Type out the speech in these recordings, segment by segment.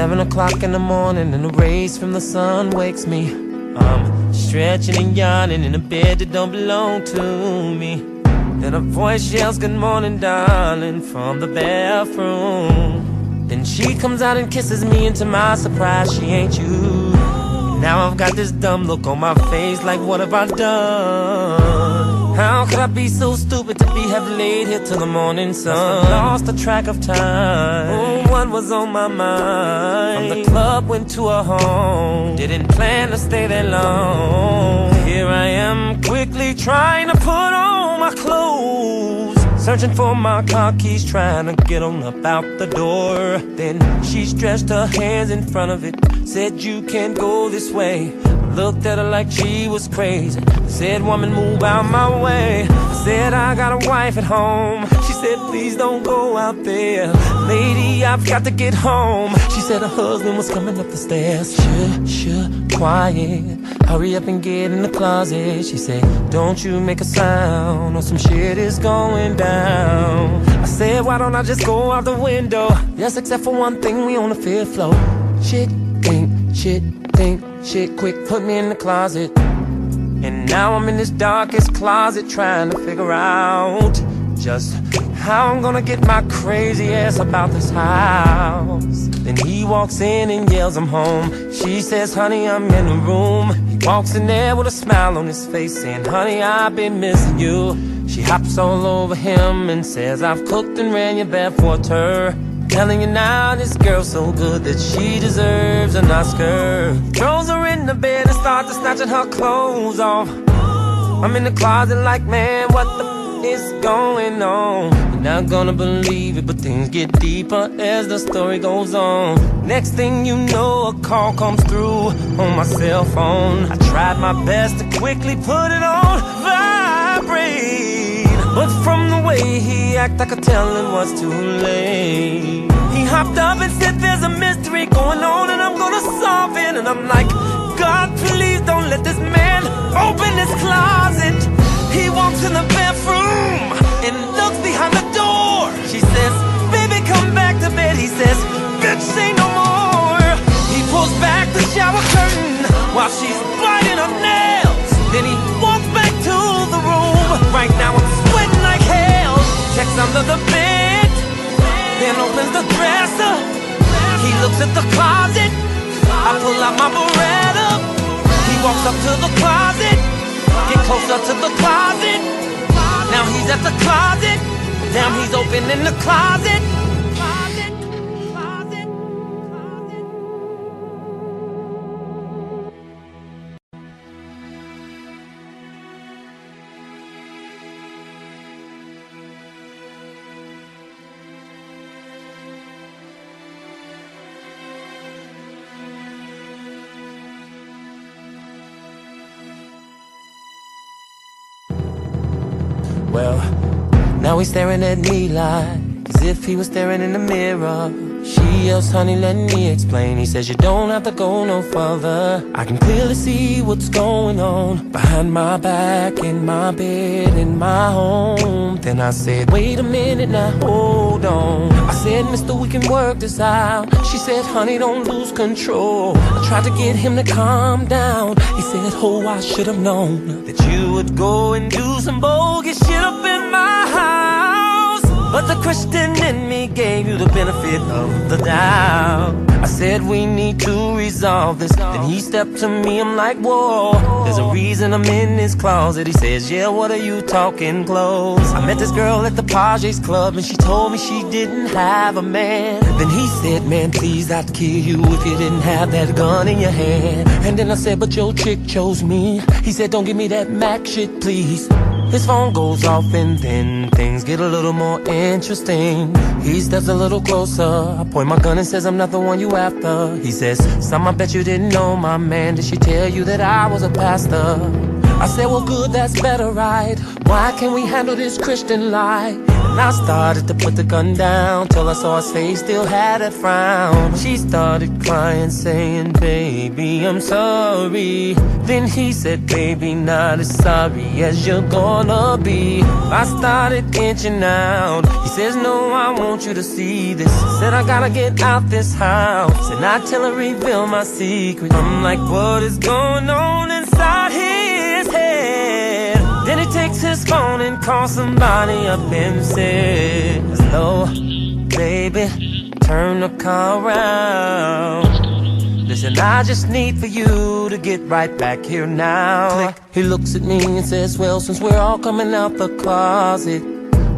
7 o'clock in the morning and the rays from the sun wakes me. I'm stretching and yawning in a bed that don't belong to me. Then a voice yells, "Good morning, darling," from the bathroom. Then she comes out and kisses me, and to my surprise, she ain't you. Now I've got this dumb look on my face, like what have I done? How could I be so stupid to have laid here till the morning sun? I lost the track of time. Oh, what was on my mind? From the club went to a home, didn't plan to stay there long. Here I am, quickly trying to put on my clothes, searching for my car keys, trying to get on up out the door. Then she stretched her hands in front of it, said, "You can't go this way." Looked at her like she was crazy, said, "Woman, move out my way." I said, "I got a wife at home." She said, "Please don't go out there, lady, I've got to get home." She said her husband was coming up the stairs. Shh, quiet, hurry up and get in the closet. She said, "Don't you make a sound or some shit is going down." I said, "Why don't I just go out the window?" Yes, except for one thing, we on the 5th floor. Shit, quick, put me in the closet. And now I'm in this darkest closet trying to figure out just how I'm gonna get my crazy ass about this house. Then he walks in and yells, "I'm home." She says, "Honey, I'm in the room." He walks in there with a smile on his face, saying, "Honey, I've been missing you." She hops all over him and says, "I've cooked and ran your bath water." Telling you now, this girl's so good that she deserves an Oscar. Throws her in the bed and starts snatching her clothes off. I'm in the closet like, man, what the is going on? You're not gonna believe it, but things get deeper as the story goes on. Next thing you know, a call comes through on my cell phone. I tried my best to quickly put it on vibrate, but from the way he acted, I could tell it was too late. He hopped up and said, "There's a mystery going on and I'm gonna solve it." And I'm like, "God, please don't let this man open this closet." He walks in the bathroom and looks behind the door. She says, "Baby, come back to bed." He says, "Bitch, say no more." He pulls back the shower curtain while she's biting her nails. Then he walks back to the room. Right now I'm sweating like hell. Checks under the bed, then opens the dresser. He looks at the closet. I pull out my Beretta. He walks up to the closet, get closer to the closet. Now he's at the closet. Now he's opening the closet. Well, now he's staring at me like as if he was staring in the mirror. She yells, "Honey, let me explain." He says, "You don't have to go no further. I can clearly see what's going on behind my back, in my bed, in my home." Then I said, "Wait a minute now, hold on." I said, "Mister, we can work this out." She said, "Honey, don't lose control." I tried to get him to calm down. He said, "Oh, I should have known that you would go and do some bogus shit up in my house. But the Christian in me gave you the benefit of the doubt." I said, "We need to resolve this." Then he stepped to me, I'm like, "Whoa, there's a reason I'm in this closet." He says, "Yeah, what are you talking clothes?" I met this girl at the Pages Club and she told me she didn't have a man. Then he said, "Man, please, I'd kill you if you didn't have that gun in your hand." And then I said, "But your chick chose me." He said, "Don't give me that Mac shit, please." His phone goes off and then things get a little more interesting. He steps a little closer. I point my gun and says, "I'm not the one you after." He says, "Some, I bet you didn't know my man. Did she tell you that I was a pastor?" I said, well good, that's better, right? Why can't we handle this Christian life? And I started to put the gun down till I saw his face still had a frown. She started crying, saying, baby, I'm sorry. Then he said, baby, not as sorry as you're gonna be. I started inching out. He says, no, I want you to see this. Said, I gotta get out this house and not tell her, reveal my secret. I'm like, what is going on inside his head? Then he takes his phone and calls somebody up and says, hello, baby, turn the car around. Listen, I just need for you to get right back here now. Click. He looks at me and says, well, since we're all coming out the closet,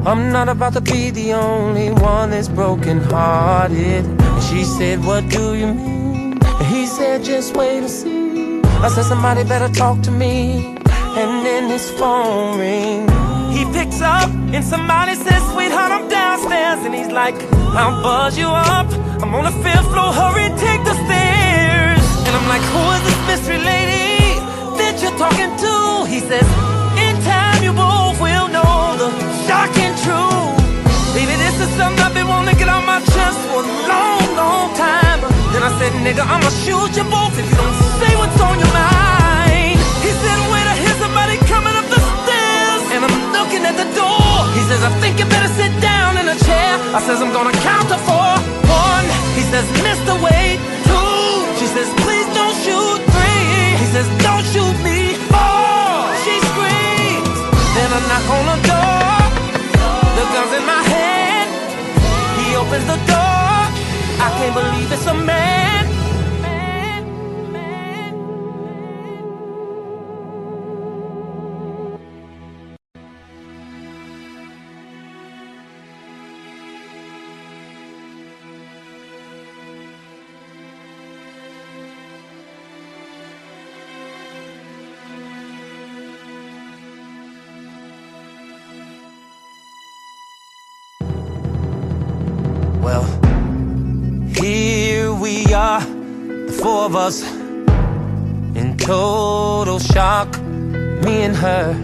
I'm not about to be the only one that's broken-hearted. And she said, what do you mean? And he said, just wait and see. I said, somebody better talk to me. And then his phone rings. He picks up and somebody says, sweetheart, I'm downstairs. And he's like, I'll buzz you up. I'm on the 5th floor, hurry, take the stairs. And I'm like, who is this mystery lady that you're talking to? He says, in time you both will know the shocking truth. Baby, this is something I've been wanting to get on my chest for a long, long time. Then I said, nigga, I'ma shoot you both if you don't say what's on your mind. He said, wait, I hear somebody coming up the stairs. And I'm looking at the door. He says, I think you better sit down in a chair. I says, I'm gonna count to 4. 1. He says, Mr. Wait. 2. She says, please don't shoot. 3. He says, don't shoot me. 4. She screams. Then I knock on the door. The gun's in my hand. He opens the door. I can't believe it's a man. Well, here we are, the 4 of us, in total shock, me and her.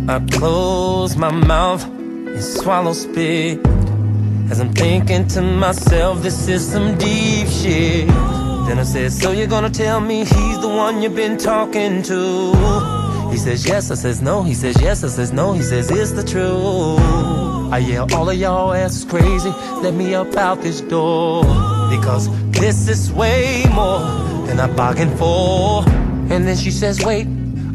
I close my mouth and swallow spit as I'm thinking to myself, this is some deep shit. Then I said, so you're gonna tell me he's the one you've been talking to? He says yes, I says no. He says yes, I says no. He says it's the truth. I yell, all of y'all asses crazy, let me up out this door, because this is way more than I bargained for. And then she says, wait,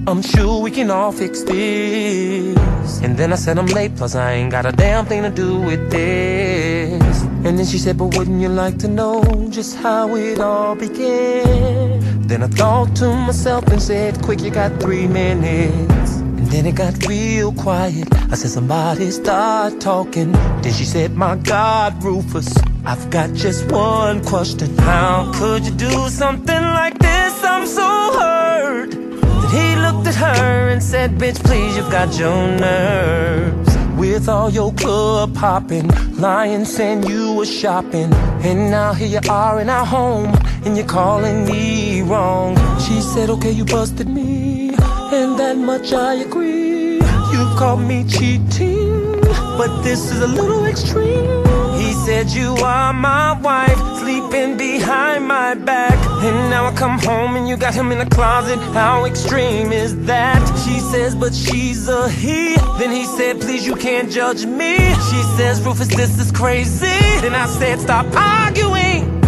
I'm sure we can all fix this. And then I said, I'm late, plus I ain't got a damn thing to do with this. And then she said, but wouldn't you like to know just how it all began? Then I thought to myself and said, quick, you got 3 minutes. And then it got real quiet. I said, somebody start talking. Then she said, my God, Roffus, I've got just one question. How could you do something like this? I'm so hurt. Then he looked at her and said, bitch, please, you've got your nerves. With all your club hopping, lying saying you were shopping, and now here you are in our home, and you're calling me wrong. She said, okay, you busted me, and that much I agree. You caught me cheating, but this is a little extreme. He said, you are my wife, sleeping behind my back, and now I come home and you got him in the closet. How extreme is that? She says, but she's a he. Then he said, please, you can't judge me. She says, Roffus, this is crazy. Then I said, stop arguing.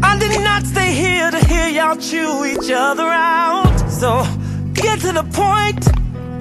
I did not stay here to hear y'all chew each other out. So get to the point,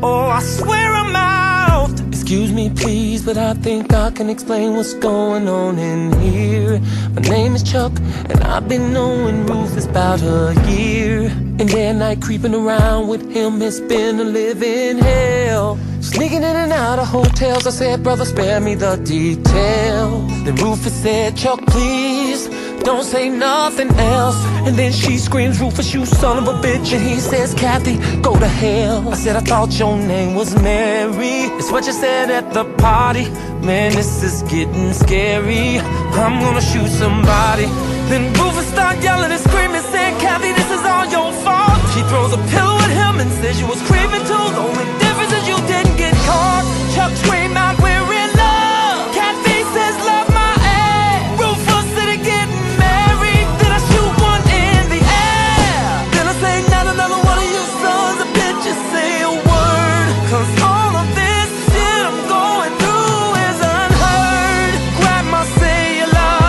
or I swear I'm out. Excuse me, please, but I think I can explain what's going on in here. My name is Chuck, and I've been knowing Roffus about a year. And their night creeping around with him has been a living hell. Sneaking in and out of hotels. I said, brother, spare me the details. Then Roffus said, Chuck, please, don't say nothing else. And then she screams, Roffus, you son of a bitch. And he says, Kathy, go to hell. I said, I thought your name was Mary. It's what you said at the party. Man, this is getting scary. I'm gonna shoot somebody. Then Roffus start yelling and screaming, saying, Kathy, this is all your fault. She throws a pillow at him and says you was creeping too. The only difference is you didn't get caught. Chuck screamed out, we're in love. Catfish says love my ass. Roffus said it getting married. Then I shoot one in the air. Then I say not another one of you sons of bitches say a word. Cause all of this shit I'm going through is unheard. Grab my cellular,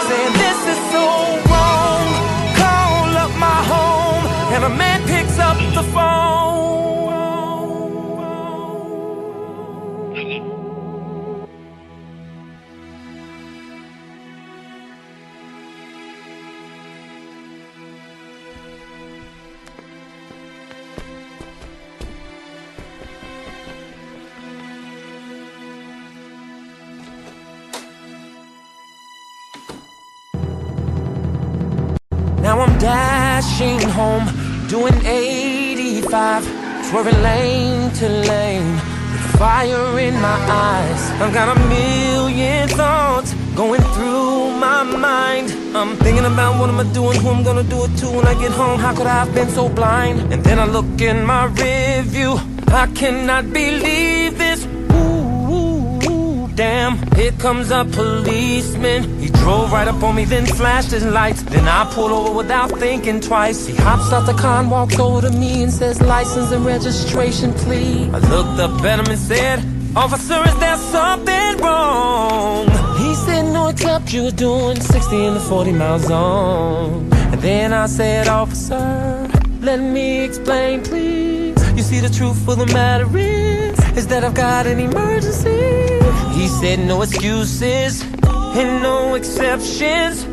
saying this is so wrong. Call up my home, and a man picks up the phone. Now I'm dashing home, doing 85, swerving lane to lane, with fire in my eyes. I've got a million thoughts going through my mind. I'm thinking about what am I doing, who I'm gonna do it to when I get home. How could I have been so blind? And then I look in my rearview, I cannot believe this. Damn, here comes a policeman. He drove right up on me, then flashed his lights. Then I pulled over without thinking twice. He hops out the car and walks over to me and says, license and registration, please. I looked up at him and said, officer, is there something wrong? He said, no, except you're doing 60 in the 40 mile zone. And then I said, officer, let me explain, please. You see, the truth of the matter is that I've got an emergency. He said no excuses and no exceptions.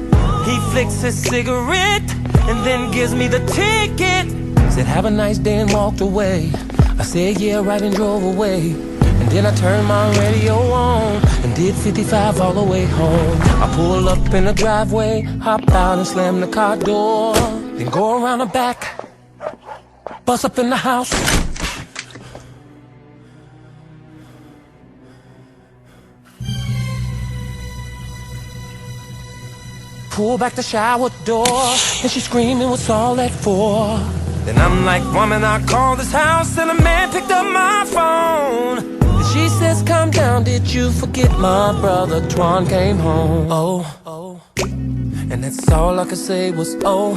He flicks his cigarette and then gives me the ticket. Said have a nice day and walked away. I said yeah, right, and drove away. And then I turned my radio on and did 55 all the way home. I pull up in the driveway, hop out and slam the car door. Then go around the back, bust up in the house. Pull back the shower door, and she's screaming, what's all that for? Then I'm like, woman, I called this house, and a man picked up my phone. And she says, calm down, did you forget my brother Twan came home? Oh, and that's all I could say was, oh,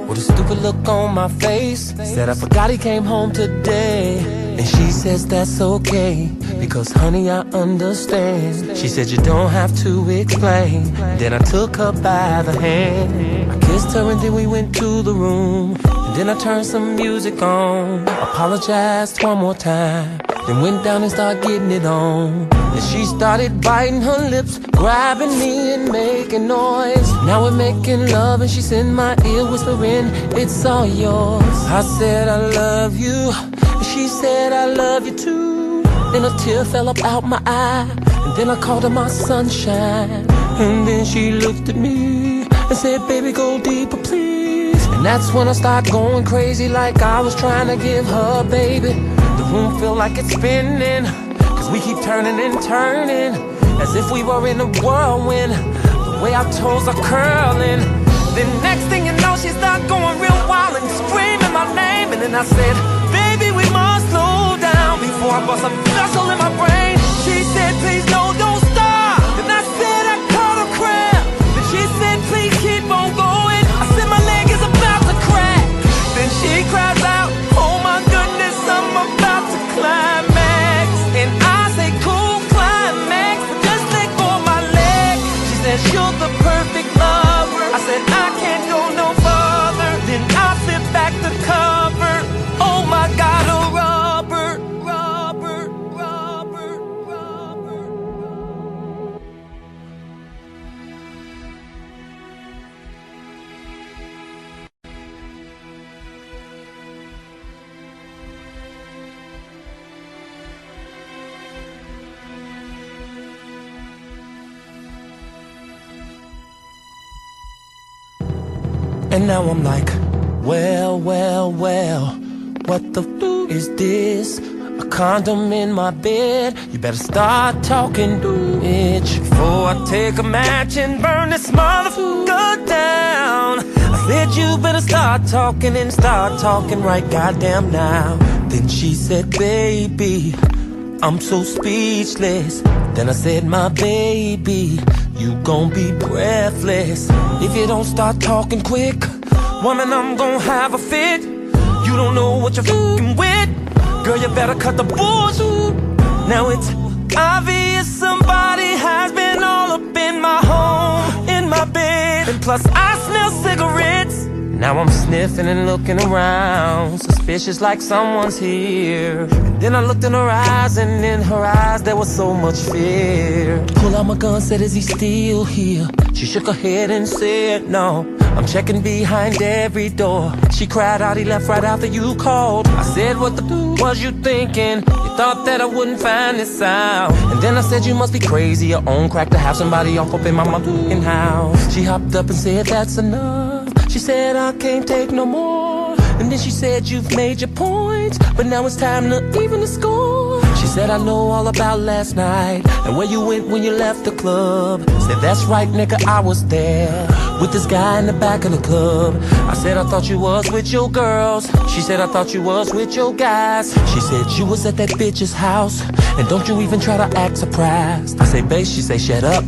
with a stupid look on my face. Said I forgot he came home today. And she says that's okay, because honey, I understand. She said you don't have to explain. Then I took her by the hand, I kissed her and then we went to the room. And then I turned some music on, apologized one more time, then went down and started getting it on. And she started biting her lips, grabbing me and making noise. Now we're making love and she's in my ear whispering, it's all yours. I said I love you, and she said I love you too. Then a tear fell up out my eye, and then I called her my sunshine. And then she looked at me and said, baby, go deeper, please. And that's when I start going crazy, like I was trying to give her, baby. The room feel like it's spinning, cause we keep turning and turning, as if we were in a whirlwind. The way our toes are curling. Then next thing you know, she started going real wild and screaming my name. And then I said, baby, we must slow down before I bust a vessel in my brain. She said, please, no, don't stop. Then I said, I caught a cramp. Then she said, please keep on going. I said, my leg is about to crack. Then she cries out, oh my goodness, I'm about to climax. And I say, cool, climax, but just let go of my leg. She said, you're the perfect lover. I said, I can't go no further. Then I flip back the cover. Oh my God, a Robert. And now I'm like, well, what the f is this? A condom in my bed? You better start talking, bitch, before I take a match and burn this motherfucker down. I said you better start talking and start talking right goddamn now. Then she said, baby, I'm so speechless. Then I said, my baby, you gon' be breathless if you don't start talking quick. Woman, I'm gon' have a fit. You don't know what you're f***ing with. Girl, you better cut the bullshit. Now it's obvious somebody has been all up in my home, in my bed, and plus I smell cigarettes. Now I'm sniffing and looking around, suspicious like someone's here. And then I looked in her eyes, and in her eyes there was so much fear. Pull out my gun, said, is he still here? She shook her head and said, no, I'm checking behind every door. She cried out, he left right after you called. I said, what the was you thinking? You thought that I wouldn't find this out. And then I said, you must be crazy, your own crack to have somebody off up in my motherfucking house. She hopped up and said, that's enough. She said, I can't take no more. And then she said, you've made your point, but now it's time to even the score. She said, I know all about last night and where you went when you left the club. Said, that's right, nigga, I was there with this guy in the back of the club. I said, I thought you was with your girls. She said, I thought you was with your guys. She said, you was at that bitch's house, and don't you even try to act surprised. I say, babe, she say, shut up.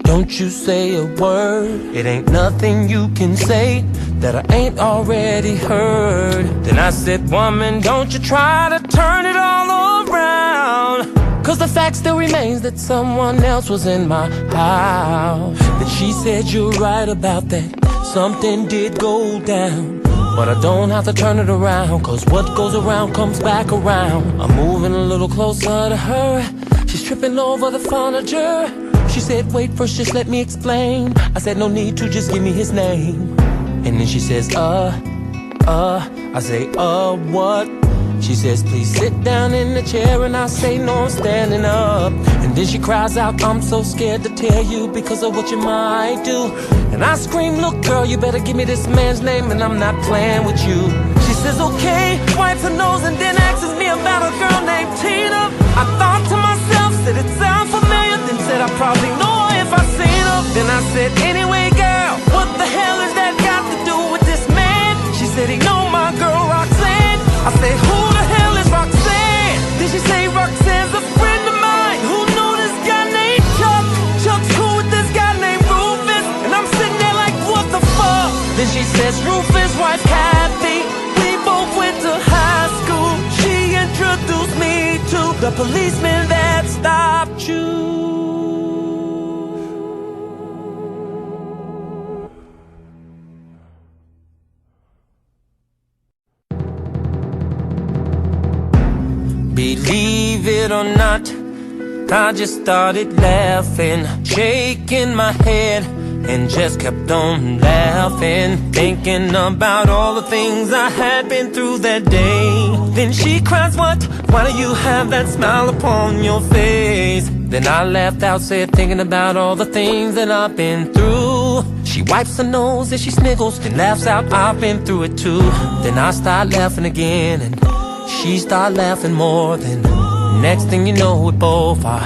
Don't you say a word. It ain't nothing you can say that I ain't already heard. Then I said, woman, don't you try to turn it all around, cause the fact still remains that someone else was in my house. Then she said, you're right about that. Something did go down, but I don't have to turn it around, cause what goes around comes back around. I'm moving a little closer to her. She's tripping over the furniture. She said, wait first, just let me explain. I said, no need to, just give me his name. And then she says, I say, what? She says, please sit down in the chair, and I say, no, I'm standing up. And then she cries out, I'm so scared to tell you because of what you might do. And I scream, look girl, you better give me this man's name, and I'm not playing with you. She says, okay, wipes her nose and then asks me about a girl named Tina. I thought to myself, said it sounds familiar, then said I probably know her if I seen her. Then I said, anyway girl, what the hell is that got to do with this man? She said, he know my girl Roxanne. I said, who the hell is Roxanne? Then she say, Roxanne's a friend of mine who knew this guy named Chuck. Chuck's cool with this guy named Roffus. And I'm sitting there like, what the fuck? Then she says, Roffus' wife Kathy, we both went to high school. She introduced me to the policeman that stopped you. Believe it or not, I just started laughing, shaking my head, and just kept on laughing, thinking about all the things I had been through that day. Then she cries, what? Why do you have that smile upon your face? Then I laughed out, said, thinking about all the things that I've been through. She wipes her nose and she sniggles, then laughs out, I've been through it too. Then I start laughing again, and she started laughing more. Then next thing you know, we both are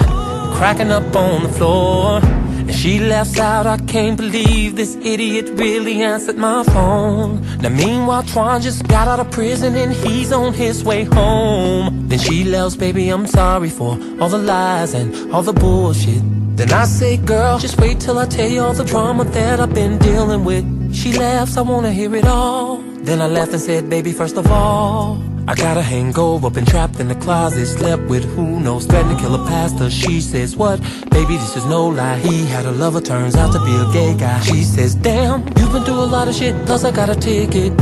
cracking up on the floor. And she laughs out, I can't believe this idiot really answered my phone. Now meanwhile, Twan just got out of prison and he's on his way home. Then she laughs, baby, I'm sorry for all the lies and all the bullshit. Then I say, girl, just wait till I tell you all the drama that I've been dealing with. She laughs, I wanna hear it all. Then I laughed and said, baby, first of all, I got a hangover, been trapped in the closet, slept with who knows, threatened to kill a pastor. She says, what? Baby, this is no lie. He had a lover, turns out to be a gay guy. She says, damn, you've been through a lot of shit, plus I got a ticket.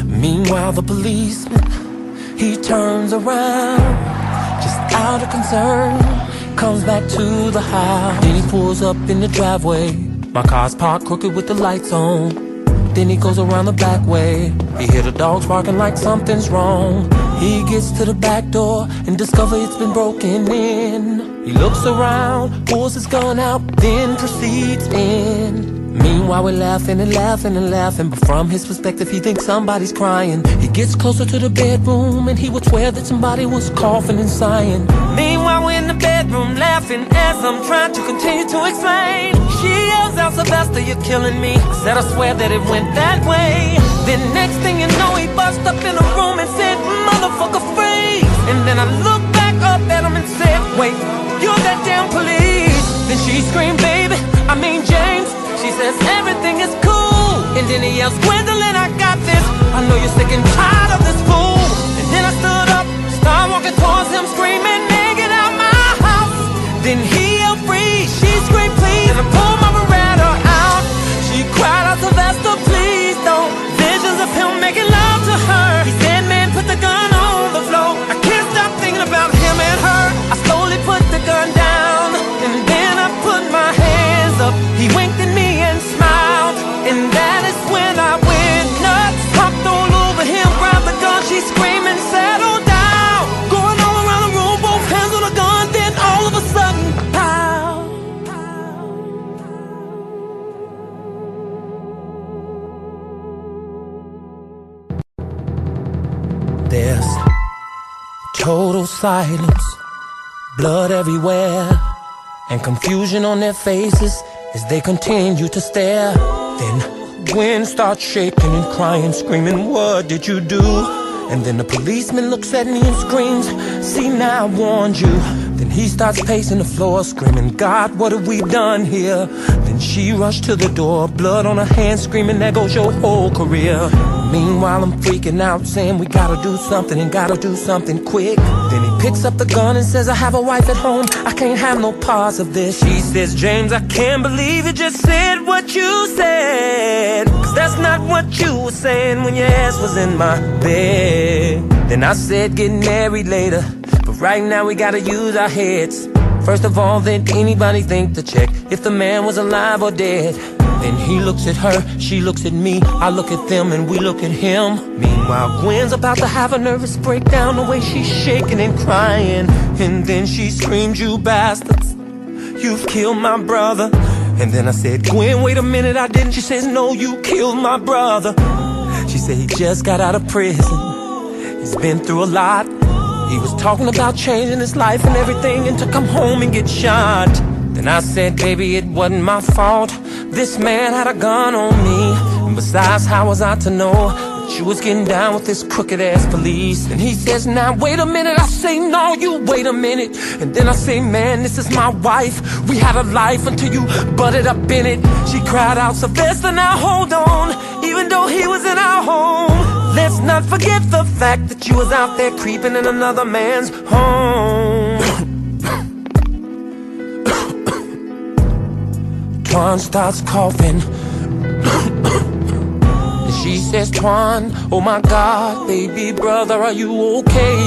Meanwhile, the policeman, he turns around, just out of concern, comes back to the house. Then he pulls up in the driveway. My car's parked crooked with the lights on. Then he goes around the back way. He hear the dogs barking like something's wrong. He gets to the back door and discovers it's been broken in. He looks around, pulls his gun out, then proceeds in. Meanwhile we're laughing and laughing and laughing, but from his perspective he thinks somebody's crying. He gets closer to the bedroom and he would swear that somebody was coughing and sighing. Meanwhile we're in the bedroom laughing as I'm trying to continue to explain. She yells out, "Sylvester, you're killing me." I said, "I swear that it went that way." Then next thing you know he bust up in the room and said, "Motherfucker, freeze." And then I looked back up at him and said, "Wait, you're that damn police." Then she screamed, "Baby, I mean James." She says, "Everything is cool." And then he yells, "Gwendolyn, I got this. I know you're sick and tired of this fool." And then I stood up, started walking towards him, screaming, "Man, get out my house." Then he yelled, "Freeze." She screamed, "Please." And I pulled my Beretta out. She cried out, "Sylvester, please don't." Visions of him making love to her. He said, "Man, put the gun on the floor." I can't stop thinking about him and her. I slowly put the gun down, and then I put my hands up. He winked at me and smiled, and that is when I went nuts. Hopped all over him, grabbed the gun. She screaming, "Settle down." Going all around the room, both hands on the gun. Then all of a sudden, pow. There's total silence, blood everywhere, and confusion on their faces as they continue to stare. Then Gwen starts shaking and crying, screaming, "What did you do?" And then the policeman looks at me and screams, "See, now I warned you." Then he starts pacing the floor, screaming, "God, what have we done here?" Then she rushed to the door, blood on her hands, screaming, "There goes your whole career." Meanwhile I'm freaking out, saying we gotta do something and gotta do something quick. Then he picks up the gun and says, "I have a wife at home, I can't have no parts of this." She says, "James, I can't believe you just said what you said, 'cause that's not what you were saying when your ass was in my bed." Then I said, "Get married later, but right now we gotta use our heads. First of all, did anybody think to check if the man was alive or dead?" Then he looks at her, she looks at me, I look at them and we look at him. Meanwhile Gwen's about to have a nervous breakdown, the way she's shaking and crying. And then she screams, "You bastards, you've killed my brother." And then I said, "Gwen, wait a minute, I didn't." She says, "No, you killed my brother." She said, "He just got out of prison, he's been through a lot. He was talking about changing his life and everything, and to come home and get shot." Then I said, "Baby, it wasn't my fault. This man had a gun on me. And besides, how was I to know that you was getting down with this crooked ass police?" And he says, "Now wait a minute." I say, "No, you wait a minute." And then I say, "Man, this is my wife. We had a life until you butted up in it." She cried out, "Sylvester, now hold on. Even though he was in our home, let's not forget the fact that you was out there creeping in another man's home." Twan starts coughing. And she says, "Twan, oh my God, baby brother, are you okay?"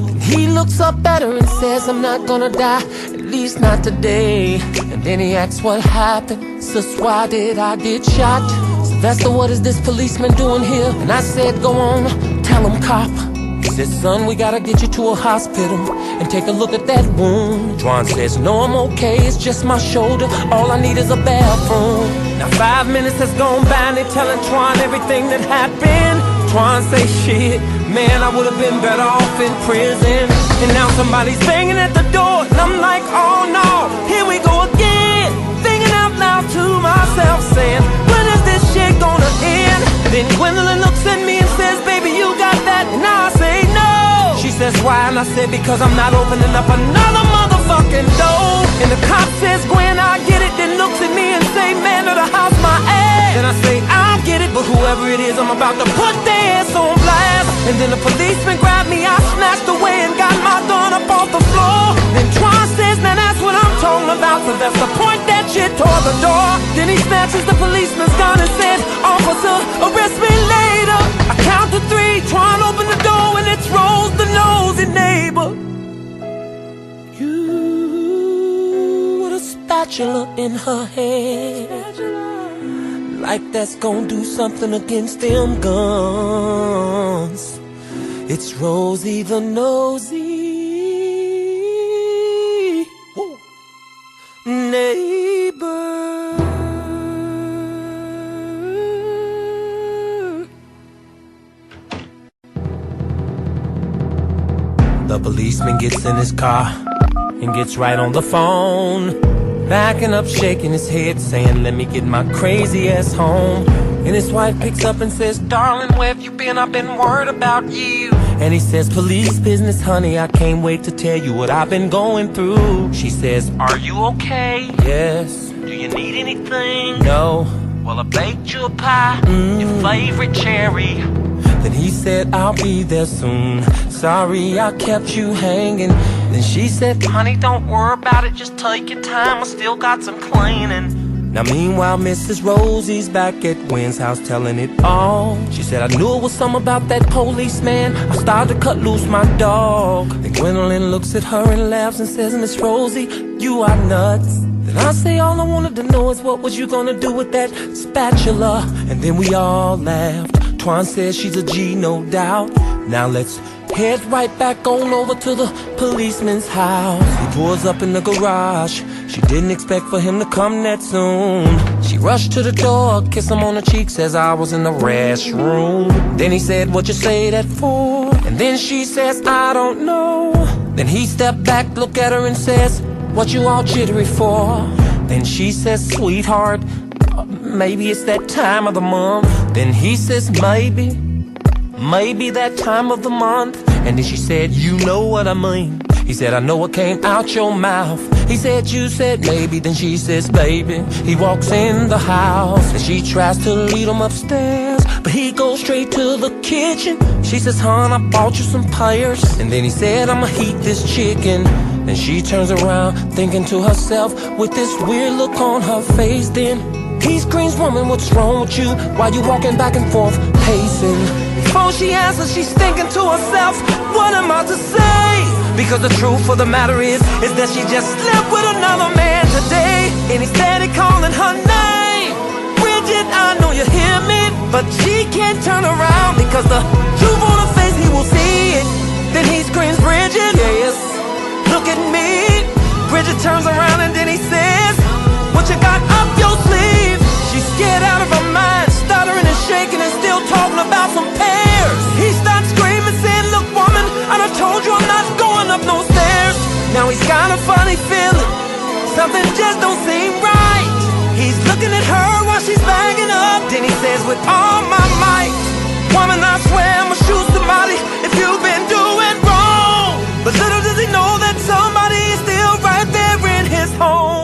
Then he looks up at her and says, "I'm not gonna die, at least not today." And then he asks, "What happened? Sis, why did I get shot? Sylvester, what is this policeman doing here?" And I said, "Go on, tell him, cop." He says, "Son, we gotta get you to a hospital and take a look at that wound." Twan says, "No, I'm okay, it's just my shoulder. All I need is a bathroom." Now 5 minutes has gone by and they're telling Twan everything that happened. Twan say, "Shit, man, I would've been better off in prison." And now somebody's banging at the door and I'm like, "Oh no, here we go again." Thinking out loud to myself, saying, "When is this shit gonna end?" Then Gwendolyn looks at me and says, "Baby, you got that?" And I say, "No." She says, "Why?" And I said, "Because I'm not opening up another motherfucking door." And the cop says, "Gwen, I get it." Then looks at me and say, "Man of the house, my ass." Then I say, "I'll get it, but whoever it is, I'm about to put their ass on blast." And then the policeman grabbed me, I snatched away and got my gun up off the floor. Then Twan says, "Now that's what I'm talking about, so that's the point that shit toward the door." Then he snatches the policeman's gun and says, "Officer, arrest me later." I count to 3, Twan open the door and it's Rose, the nosy neighbor. You with a spatula in her hand, like that's gonna do something against them guns. It's Rosie the nosy neighbor. policeman gets in his car and gets right on the phone, backing up, shaking his head, saying, let me get my crazy ass home. And his wife picks up and says, darling, where have you been? I've been worried about you. And he says, police business, honey, I can't wait to tell you what I've been going through. She says, are you okay? Yes. Do you need anything? No. Well, I baked you a pie, your favorite cherry. Then he said, I'll be there soon. Sorry I kept you hanging. Then she said, honey, don't worry about it, just take your time, I still got some cleaning. Now meanwhile, Mrs. Rosie's back at Gwen's house telling it all. She said, I knew it was something about that policeman. I started to cut loose my dog. Then Gwendolyn looks at her and laughs and says, Miss Rosie, you are nuts. Then I say, all I wanted to know is what was you gonna do with that spatula? And then we all laughed. Twan says she's a G, no doubt. Now let's head right back on over to the policeman's house. He pulls up in the garage. She didn't expect for him to come that soon. She rushed to the door, kissed him on the cheek, says I was in the restroom. Then he said, what you say that for? And then she says, I don't know. Then he stepped back, looked at her and says, what you all jittery for? Then she says, sweetheart, maybe it's that time of the month. Then he says, maybe that time of the month. And then she said, you know what I mean. He said, I know what came out your mouth. He said, you said maybe. Then she says, baby. He walks in the house and she tries to lead him upstairs, but he goes straight to the kitchen. She says, hon, I bought you some pears. And then he said, I'ma heat this chicken. Then she turns around thinking to herself with this weird look on her face. Then he screams, woman, what's wrong with you? Why you walking back and forth, pacing? Before she answers, she's thinking to herself, what am I to say? Because the truth of the matter is that she just slept with another man today. And he's steady calling her name. Bridget, I know you hear me, but she can't turn around because the truth on her face, he will see it. Then he screams, Bridget, yes, look at me. Bridget turns around and then he says, what you got up your sleeve? She's scared out of her mind, stuttering and shaking and still talking about some pears. He starts screaming, saying, look woman, I done told you I'm not going up no stairs. Now he's got a funny feeling, something just don't seem right. He's looking at her while she's banging up. Then he says, with all my might, woman, I swear I'ma shoot somebody if you've been doing wrong. But little does he know that somebody is still right there in his home.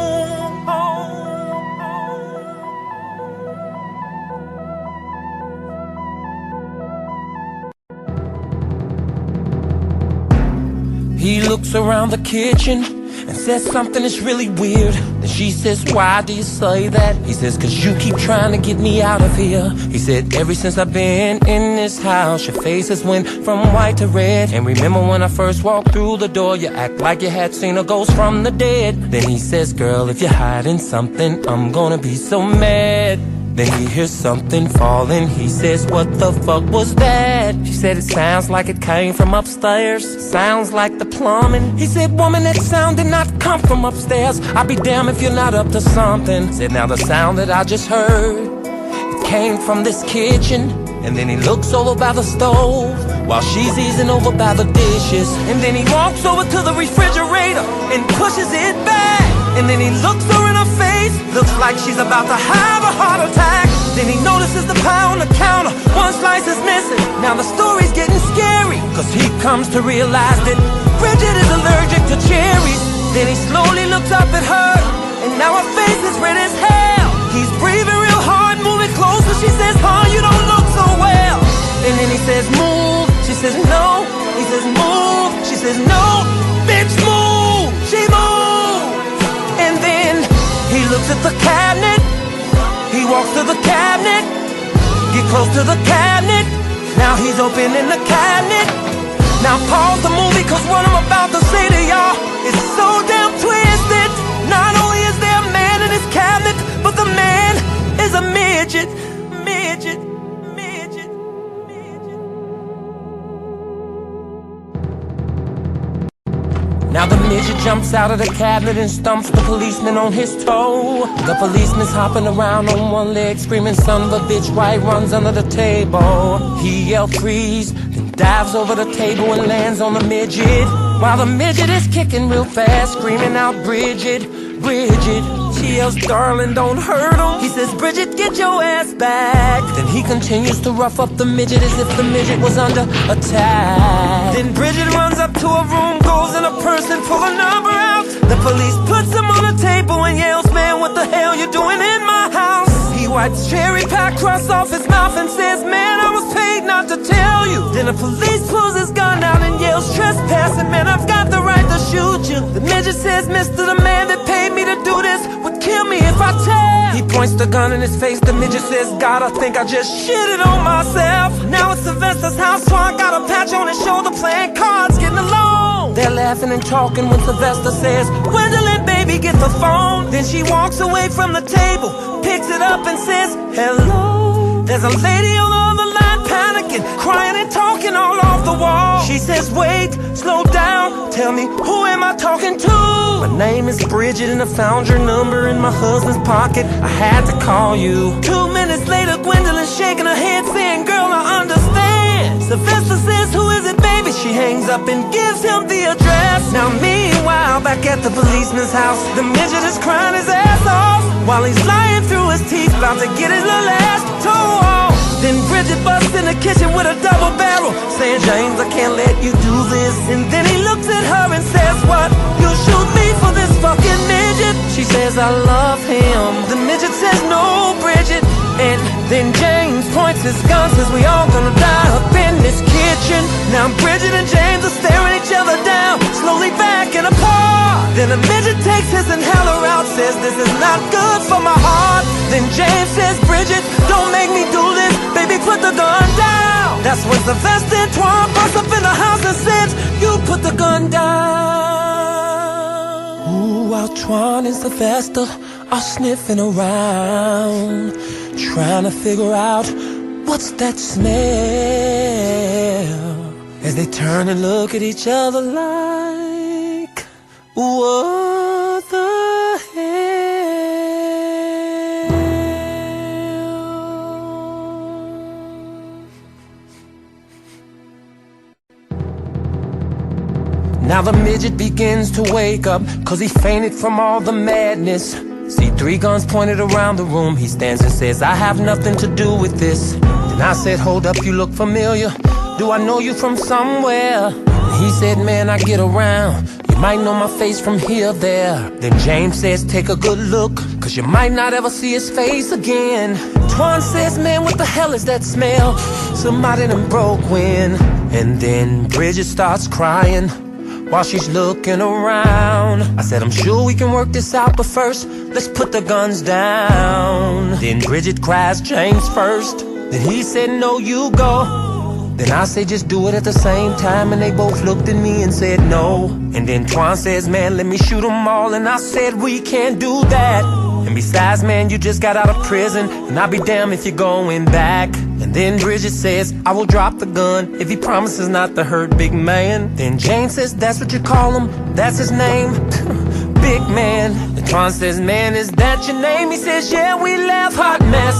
He looks around the kitchen and says something is really weird. Then she says, why do you say that? He says, cause you keep trying to get me out of here. He said, ever since I've been in this house, your face has went from white to red. And remember when I first walked through the door, you act like you had seen a ghost from the dead. Then he says, girl, if you're hiding something, I'm gonna be so mad. Then he hears something falling. He says, what the fuck was that? She said, it sounds like it came from upstairs. Sounds like the plumbing. He said, woman, that sound did not come from upstairs. I'll be damned if you're not up to something. Said, now the sound that I just heard, it came from this kitchen. And then he looks over by the stove while she's easing over by the dishes. And then he walks over to the refrigerator and pushes it back. And then he looks her in her face, looks like she's about to have a heart attack. Then he notices the pie on the counter, one slice is missing. Now the story's getting scary, cause he comes to realize that Bridget is allergic to cherries. Then he slowly looks up at her, and now her face is red as hell. He's breathing real hard, moving closer. She says, oh, you don't look so well. And then he says, move. She says, no. He says, move. She says, no. Bitch, move. She moves. And then he looks at the cabinet. He walks to the cabinet. Get close to the cabinet. Now he's opening the cabinet. Now pause the movie, cause what I'm about to say to y'all is so damn twisted. Not only is there a man in his cabinet, but the man is a midget. Midget. Midget. Midget. Now the midget jumps out of the cabinet and stumps the policeman on his toe. The policeman's hopping around on one leg, screaming, son of a bitch, why he runs under the table. He yells freeze, then dives over the table and lands on the midget. while the midget is kicking real fast, screaming out, Bridget, Bridget. She yells, darling, don't hurt him. He says, Bridget, get your ass back. Then he continues to rough up the midget as if the midget was under attack. Then Bridget runs up to a room, goes in a purse and pull a number out. The police puts him on the table and yells, man, what the hell you doing in my house? He wipes cherry pie crust off his mouth and says, man, I was paid not to tell you. Then the police pulls his gun out and yells, trespassing, man, I've got the right to shoot you. The midget says, mister, the man that paid me to do this would kill me if I tell. He points the gun in his face, the midget says, God, I think I just shitted on myself. Now it's Sylvester's house, Twan got a patch on his shoulder, playing cards, getting along. They're laughing and talking when Sylvester says, Gwendolyn, baby, get the phone. Then she walks away from the table, picks it up and says, hello. There's a lady on the other line panicking, crying and talking all off the wall. She says, wait, slow down, tell me, who am I talking to? My name is Bridget and I found your number in my husband's pocket. I had to call you. 2 minutes later, Gwendolyn's shaking her head saying, girl, I understand. Sylvester says, who is it, baby? She hangs up and gives him the address. Now meanwhile, back at the policeman's house, the midget is crying his ass off while he's lying through his teeth, about to get his little ass toe off. Then Bridget busts in the kitchen with a double barrel, saying, James, I can't let you do this. And then he looks at her and says, what? You'll shoot me for this fucking midget? She says, I love him. The midget says, no, Bridget. And then James points his gun, says, we all gonna die up in this kitchen. Now Bridget and James are staring each other down, slowly backing apart. Then the midget takes his inhaler out, says, this is not good for my heart. Then James says, Bridget, don't make me do this, baby, put the gun down. That's when Sylvester and Twan bust up in the house and says, you put the gun down. Ooh, while Twan and Sylvester are sniffing around, trying to figure out what's that smell, as they turn and look at each other like, what the hell? Now the midget begins to wake up, 'cause he fainted from all the madness. See 3 guns pointed around the room. He stands and says, I have nothing to do with this. Then I said, hold up, you look familiar. Do I know you from somewhere? And he said, man, I get around. You might know my face from here or there. Then James says, take a good look, 'cause you might not ever see his face again. Twan says, man, what the hell is that smell? Somebody done broke wind. And then Bridget starts crying while she's looking around. I said, I'm sure we can work this out, but first, let's put the guns down. Then Bridget cries, James first. Then he said, no, you go. Then I said, just do it at the same time. And they both looked at me and said, no. And then Twan says, man, let me shoot them all. And I said, we can't do that. And besides, man, you just got out of prison, and I'll be damned if you're going back. And then Bridget says, I will drop the gun if he promises not to hurt big man. Then James says, that's what you call him? That's his name? Big man. And Twan says, man, is that your name? He says, yeah, we laugh, hot mess.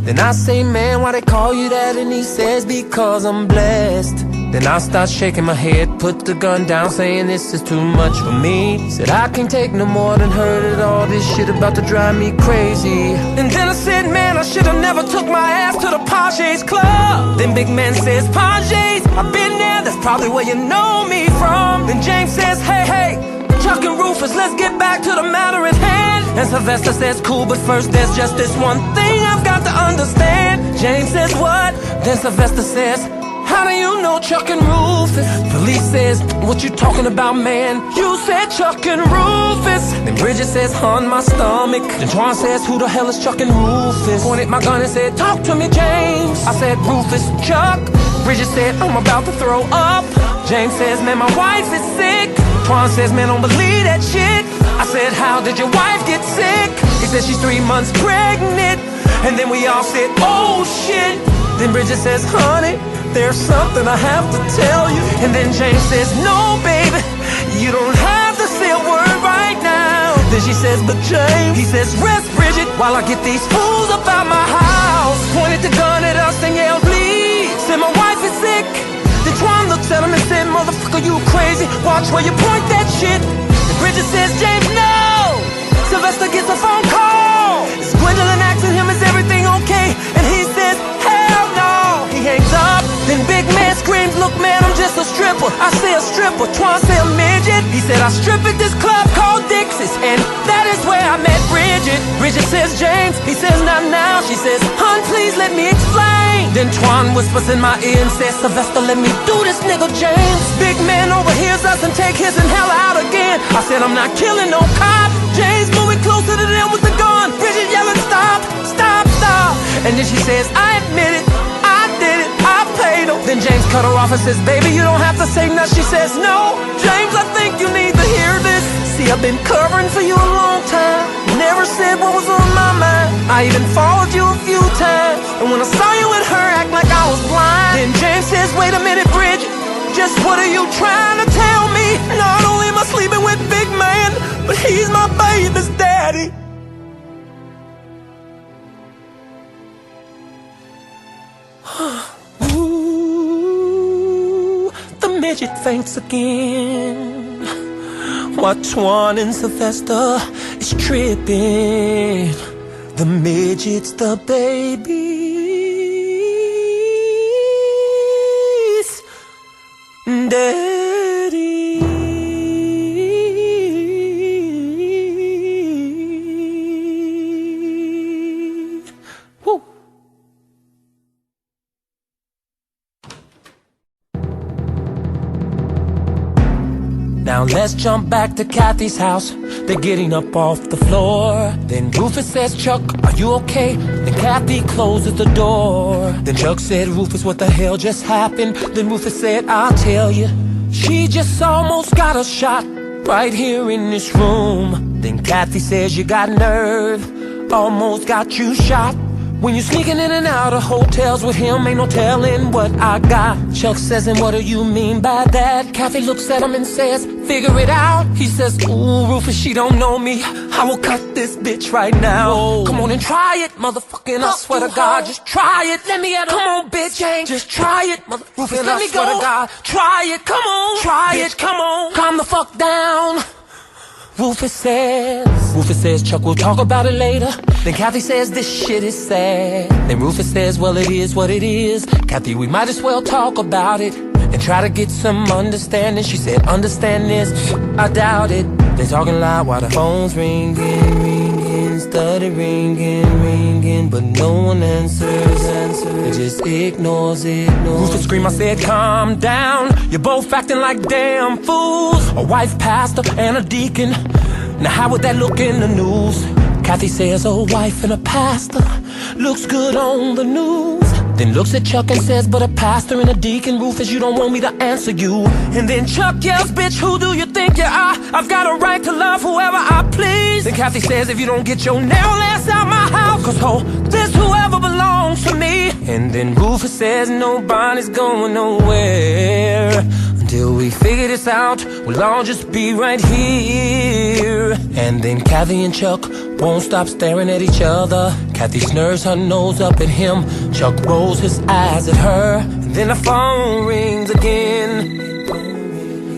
Then I say, man, why they call you that? And he says, because I'm blessed. Then I start shaking my head, put the gun down, saying this is too much for me. Said I can't take no more than heard it, all this shit about to drive me crazy. And then I said, man, I should've never took my ass to the Page's club. Then big man says, Page's, I've been there, that's probably where you know me from. Then James says, hey, hey, Chuck and Roffus, let's get back to the matter at hand. And Sylvester says, cool, but first there's just this one thing I've got to understand. James says, what? Then Sylvester says, how do you know Chuck and Roffus? Police says, what you talking about, man? You said Chuck and Roffus. Then Bridget says, on my stomach. Then Twan says, who the hell is Chuck and Roffus? Pointed my gun and said, talk to me, James. I said, Roffus, Chuck. Bridget said, I'm about to throw up. James says, man, my wife is sick. Twan says, man, don't believe that shit. I said, how did your wife get sick? He said, she's 3 months pregnant. And then we all said, oh shit. Then Bridget says, honey, there's something I have to tell you. And then James says, no, baby, you don't have to say a word right now. Then she says, but James, he says, rest, Bridget, while I get these fools up out my house. Pointed the gun at us and yelled, please. Said my wife is sick. Then Twan looks at at him and said, motherfucker, you crazy, watch where you point that shit. And Bridget says, James, no. Sylvester gets a phone call. Is Gwendolyn asking him, is everything okay? And he says, hell no. He hangs up, then big man screams, look man, I'm just a stripper. I say a stripper, Twan say a midget. He said, I strip at this club called Dixie's, and that is where I met Bridget. Bridget says, James, he says, not now. She says, hon, please let me explain. Then Twan whispers in my ear and says, Sylvester, let me do this nigga, James. Big man overhears us and take his inhaler out again. I said, I'm not killing no cop. James moving closer to them with the gun. Bridget yelling, stop, stop, stop. And then she says, I admit it, I did it, I paid him. Then James cut her off and says, baby, you don't have to say nothing. She says, no, James, I think you need to hear this. See, I've been covering for you a long time. Never said what was on my mind. I even followed you a few times. And when I saw you with her, act like I was blind. Then James says, wait a minute, Bridget, just what are you trying to tell me? Not only am I sleeping with big man, but he's my baby's daddy. Ooh, the midget faints again. While Twan and Sylvester is tripping. The midget's the baby's daddy. Woo. Now let's jump back to Kathy's house. They're getting up off the floor. Then Roffus says, Chuck, are you okay? Then Kathy closes the door. Then Chuck said, Roffus, what the hell just happened? Then Roffus said, I'll tell you. She just almost got a shot right here in this room. Then Kathy says, you got nerve, almost got you shot. When you're sneaking in and out of hotels with him, ain't no telling what I got. Chuck says, and what do you mean by that? Kathy looks at him and says, figure it out. He says, ooh, Roffus, she don't know me. I will cut this bitch right now. Whoa. Come on and try it, motherfucking, I swear to God, just try it. Let me at her. Come on, bitch, just try it, motherfucking, I swear to God. Try it, come on, try it, come on. Calm the fuck down. Roffus says, Chuck, we'll talk about it later. Then Kathy says, this shit is sad. Then Roffus says, well, it is what it is. Kathy, we might as well talk about it and try to get some understanding. She said, understand this, I doubt it. They talking loud while the phone's ringing, ringing, study ringing, but no one answers. It just ignores. Roffus scream, I said, calm down. You're both acting like damn fools. A wife pastor and a deacon. Now how would that look in the news? Kathy says, a wife and a pastor looks good on the news. Then looks at Chuck and says, but a pastor and a deacon, Roffus, you don't want me to answer you. And then Chuck yells, bitch, who do you think you are? I've got a right to love whoever I please. Then Kathy says, if you don't get your narrow ass out my house, cause ho, this whoever belongs to me. And then Roffus says, nobody's going nowhere until we figure this out. We'll all just be right here. And then Kathy and Chuck won't stop staring at each other. Kathy snurs her nose up at him. Chuck rolls his eyes at her. And then the phone rings again.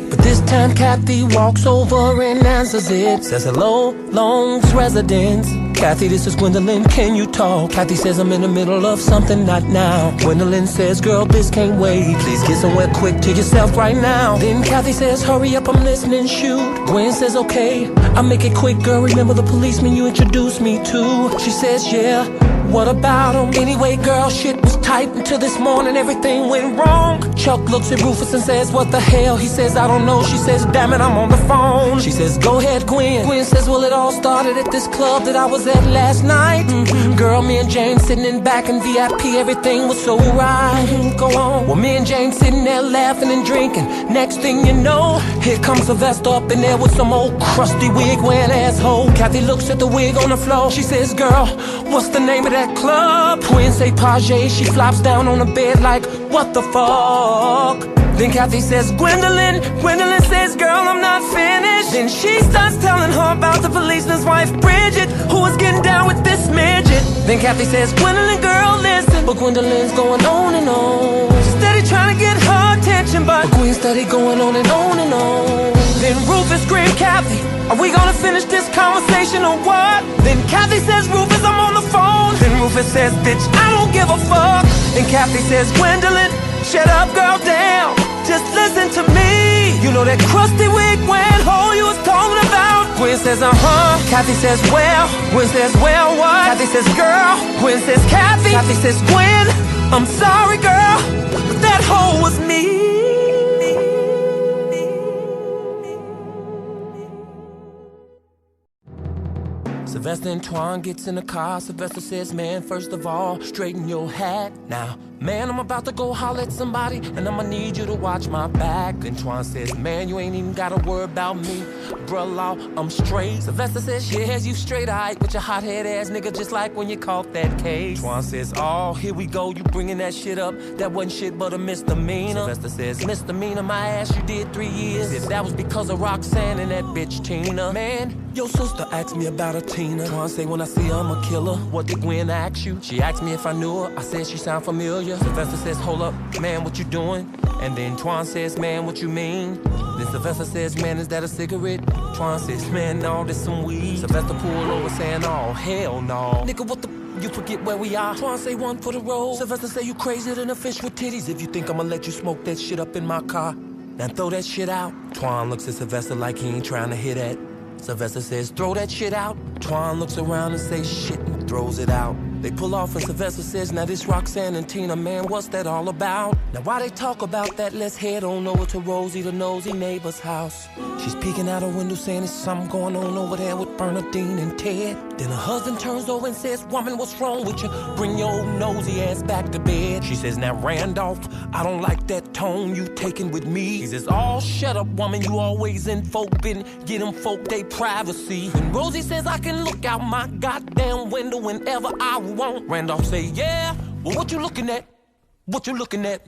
But this time Kathy walks over and answers it. Says, hello, Long's residence. Kathy, this is Gwendolyn, can you talk? Kathy says, I'm in the middle of something, not now. Gwendolyn says, girl, this can't wait. Please get somewhere quick to yourself right now. Then Kathy says, hurry up, I'm listening, shoot. Gwen says, okay, I'll make it quick, girl. Remember the policeman you introduced me to? She says, yeah, what about him? Anyway, girl, shit was tight until this morning everything went wrong. Chuck looks at Roffus and says, what the hell? He says, I don't know. She says, damn it, I'm on the phone. She says, go ahead, Gwen. Gwen says, well, it all started at this club that I was at last night. Girl, me and Jane sitting in back in VIP, everything was so right. Go on. Well, me and Jane sitting there laughing and drinking. Next thing you know, here comes Sylvester up in there with some old crusty wig wearing asshole. Kathy looks at the wig on the floor. She says, girl, what's the name of that club? Twins say Page. She flops down on the bed like, what the fuck? Then Kathy says, Gwendolyn. Gwendolyn says, girl, I'm not finished. Then she starts telling her about the policeman's wife, Bridget, who was getting down with this midget. Then Kathy says, Gwendolyn, girl, listen. But Gwendolyn's going on and on. She's steady trying to get her attention, but Gwen's steady going on and on and on. Then Rufus screamed, Kathy, are we gonna finish this conversation or what? Then Kathy says, Rufus, I'm on the phone. Then Rufus says, bitch, I don't give a fuck. And Kathy says, Gwendolyn, shut up, girl, damn. Just listen to me. You know that crusty wig wearing hole you was talking about? Gwen says, Kathy says, well. Gwen says, well, what? Kathy says, girl. Gwen says, Kathy. Kathy says, Gwen, I'm sorry, girl, but that hole was me. Sylvester and Twan gets in the car. Sylvester says, man, first of all, straighten your hat. Now, man, I'm about to go holler at somebody, and I'ma need you to watch my back. Then Twan says, man, you ain't even gotta worry about me. Bruh, law, I'm straight. Sylvester says, yeah, you straight, aight, with your hothead ass nigga, just like when you caught that case. Twan says, oh, here we go, you bringing that shit up. That wasn't shit but a misdemeanor. Sylvester says, misdemeanor, my ass, you did 3 years. Says, that was because of Roxanne and that bitch Tina. Man, your sister asked me about a Tina. Twan say, when I see her, I'm a killer. What did Gwen ask you? She asked me if I knew her. I said she sound familiar. Sylvester says, hold up, man, what you doing? And then Twan says, man, what you mean? Then Sylvester says, man, is that a cigarette? Twan says, man, no, this some weed. Sylvester pulled over saying, oh, hell no. Nigga, what the... You forget where we are. Twan say, one for the road. Sylvester say, you crazier than a fish with titties. If you think I'ma let you smoke that shit up in my car, now throw that shit out. Twan looks at Sylvester like he ain't trying to hear that. Sylvester says, throw that shit out. Twan looks around and says shit and throws it out. They pull off and Sylvester says, now this Roxanne and Tina, man, what's that all about? Now while they talk about that, let's head on over to Rosie, the nosy neighbor's house. She's peeking out her window saying there's something going on over there with Bernadine and Ted. Then her husband turns over and says, woman, what's wrong with you? Bring your old nosy ass back to bed. She says, now Randolph, I don't like that tone you taking with me. He says, oh, shut up, woman, you always in folk been getting folk they privacy. When Rosie says, I can look out my goddamn window whenever I want. Randolph say, yeah, well, what you looking at? What you looking at?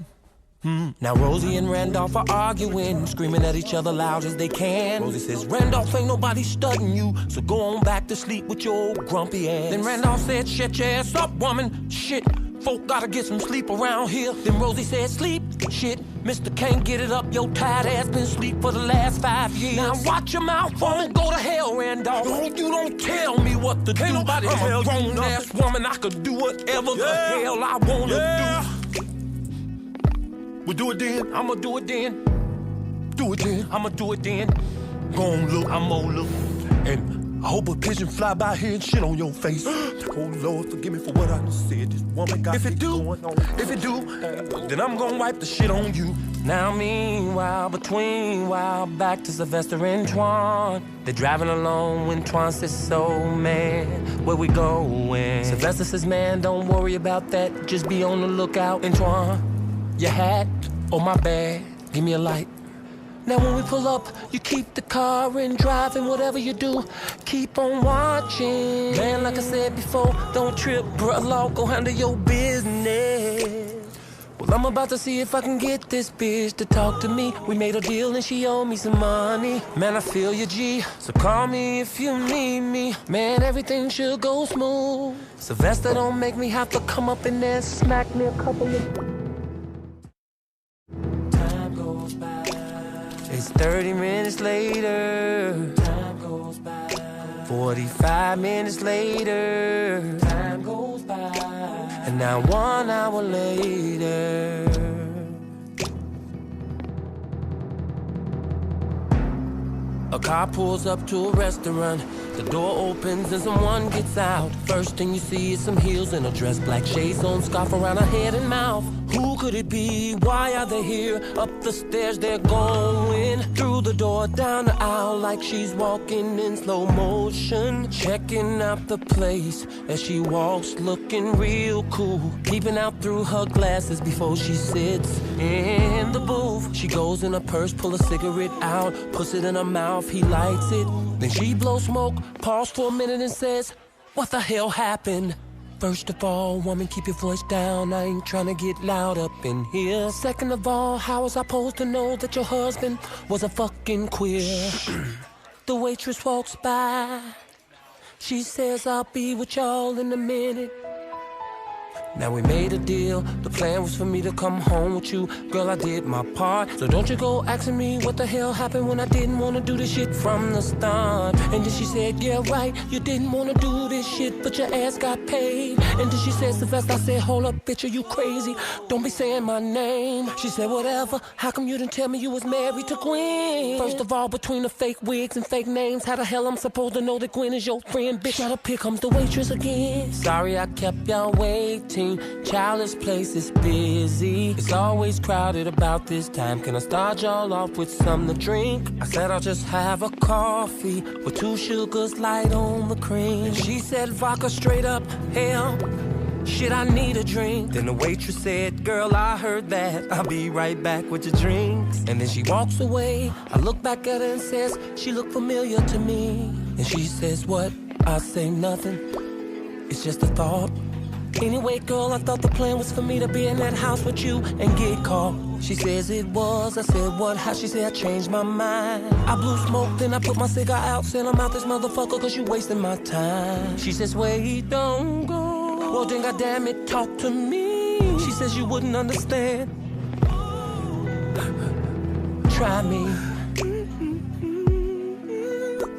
Now Rosie and Randolph are arguing, screaming at each other loud as they can. Rosie says, Randolph, ain't nobody studying you, so go on back to sleep with your old grumpy ass. Then Randolph said, shut your ass up, woman. Shit, folk gotta get some sleep around here. Then Rosie said, sleep? Shit, mister can't get it up, your tired ass been asleep for the last 5 years. Now watch your mouth, woman, go to hell, Randolph. No, you don't tell me what to do. Nobody I'm a grown ass woman, I could do whatever the hell I wanna do. We'll do it then, I'ma do it then. Do it then, I'ma do it then. Go on, look, I'm on look. And I hope a pigeon fly by here and shit on your face. Oh Lord, forgive me for what I just said. This woman got me going on. If it do, then I'm gonna wipe the shit on you. Now meanwhile, back to Sylvester and Twan. They're driving along when Twan says, so man, where we going? Sylvester says, man, don't worry about that, just be on the lookout. And Twan, your hat or my bag, give me a light. Now when we pull up, you keep the car and driving, whatever you do, keep on watching. Man, like I said before, don't trip, bruh, go handle your business. Well, I'm about to see if I can get this bitch to talk to me. We made a deal and she owed me some money. Man, I feel you, G, so call me if you need me. Man, everything should go smooth. Sylvester, don't make me have to come up in there and smack me a couple of... It's 30 minutes later. Time goes by. 45 minutes later. Time goes by. And now 1 hour later. A car pulls up to a restaurant. The door opens and someone gets out. First thing you see is some heels and a dress, black shades on, scarf around her head and mouth. Who could it be? Why are they here? Up the stairs they're going, through the door, down the aisle like she's walking in slow motion. Checking out the place as she walks, looking real cool. Peeping out through her glasses before she sits in the booth. She goes in her purse, pull a cigarette out, puts it in her mouth, he lights it. Then she blows smoke, pause for a minute and says, what the hell happened? First of all, woman, keep your voice down. I ain't trying to get loud up in here. Second of all, how was I supposed to know that your husband was a fucking queer? The waitress walks by. She says I'll be with y'all in a minute. Now we made a deal, the plan was for me to come home with you. Girl, I did my part, so don't you go asking me what the hell happened when I didn't wanna do this shit from the start. And then she said, yeah right, you didn't wanna do this shit, but your ass got paid. And then she said, Sylvester, I said, hold up bitch, are you crazy? Don't be saying my name. She said, whatever, how come you didn't tell me you was married to Gwen? First of all, between the fake wigs and fake names, how the hell I'm supposed to know that Gwen is your friend? Bitch, shut up, here comes the waitress again. Sorry I kept y'all waiting. Childless place is busy. It's always crowded about this time. Can I start y'all off with something to drink? I said I'll just have a coffee with 2 sugars, light on the cream. And she said vodka straight up, hell, shit, I need a drink. Then the waitress said, girl, I heard that. I'll be right back with your drinks. And then she walks away. I look back at her and says, she looked familiar to me. And she says, what? I say nothing. It's just a thought. Anyway, girl, I thought the plan was for me to be in that house with you and get caught. She says it was. I said, what? How? She said, I changed my mind. I blew smoke, then I put my cigar out. Said, I'm out this motherfucker cause you wasting my time. She says, wait, don't go. Well, then, goddamn it, talk to me. She says you wouldn't understand. Try me.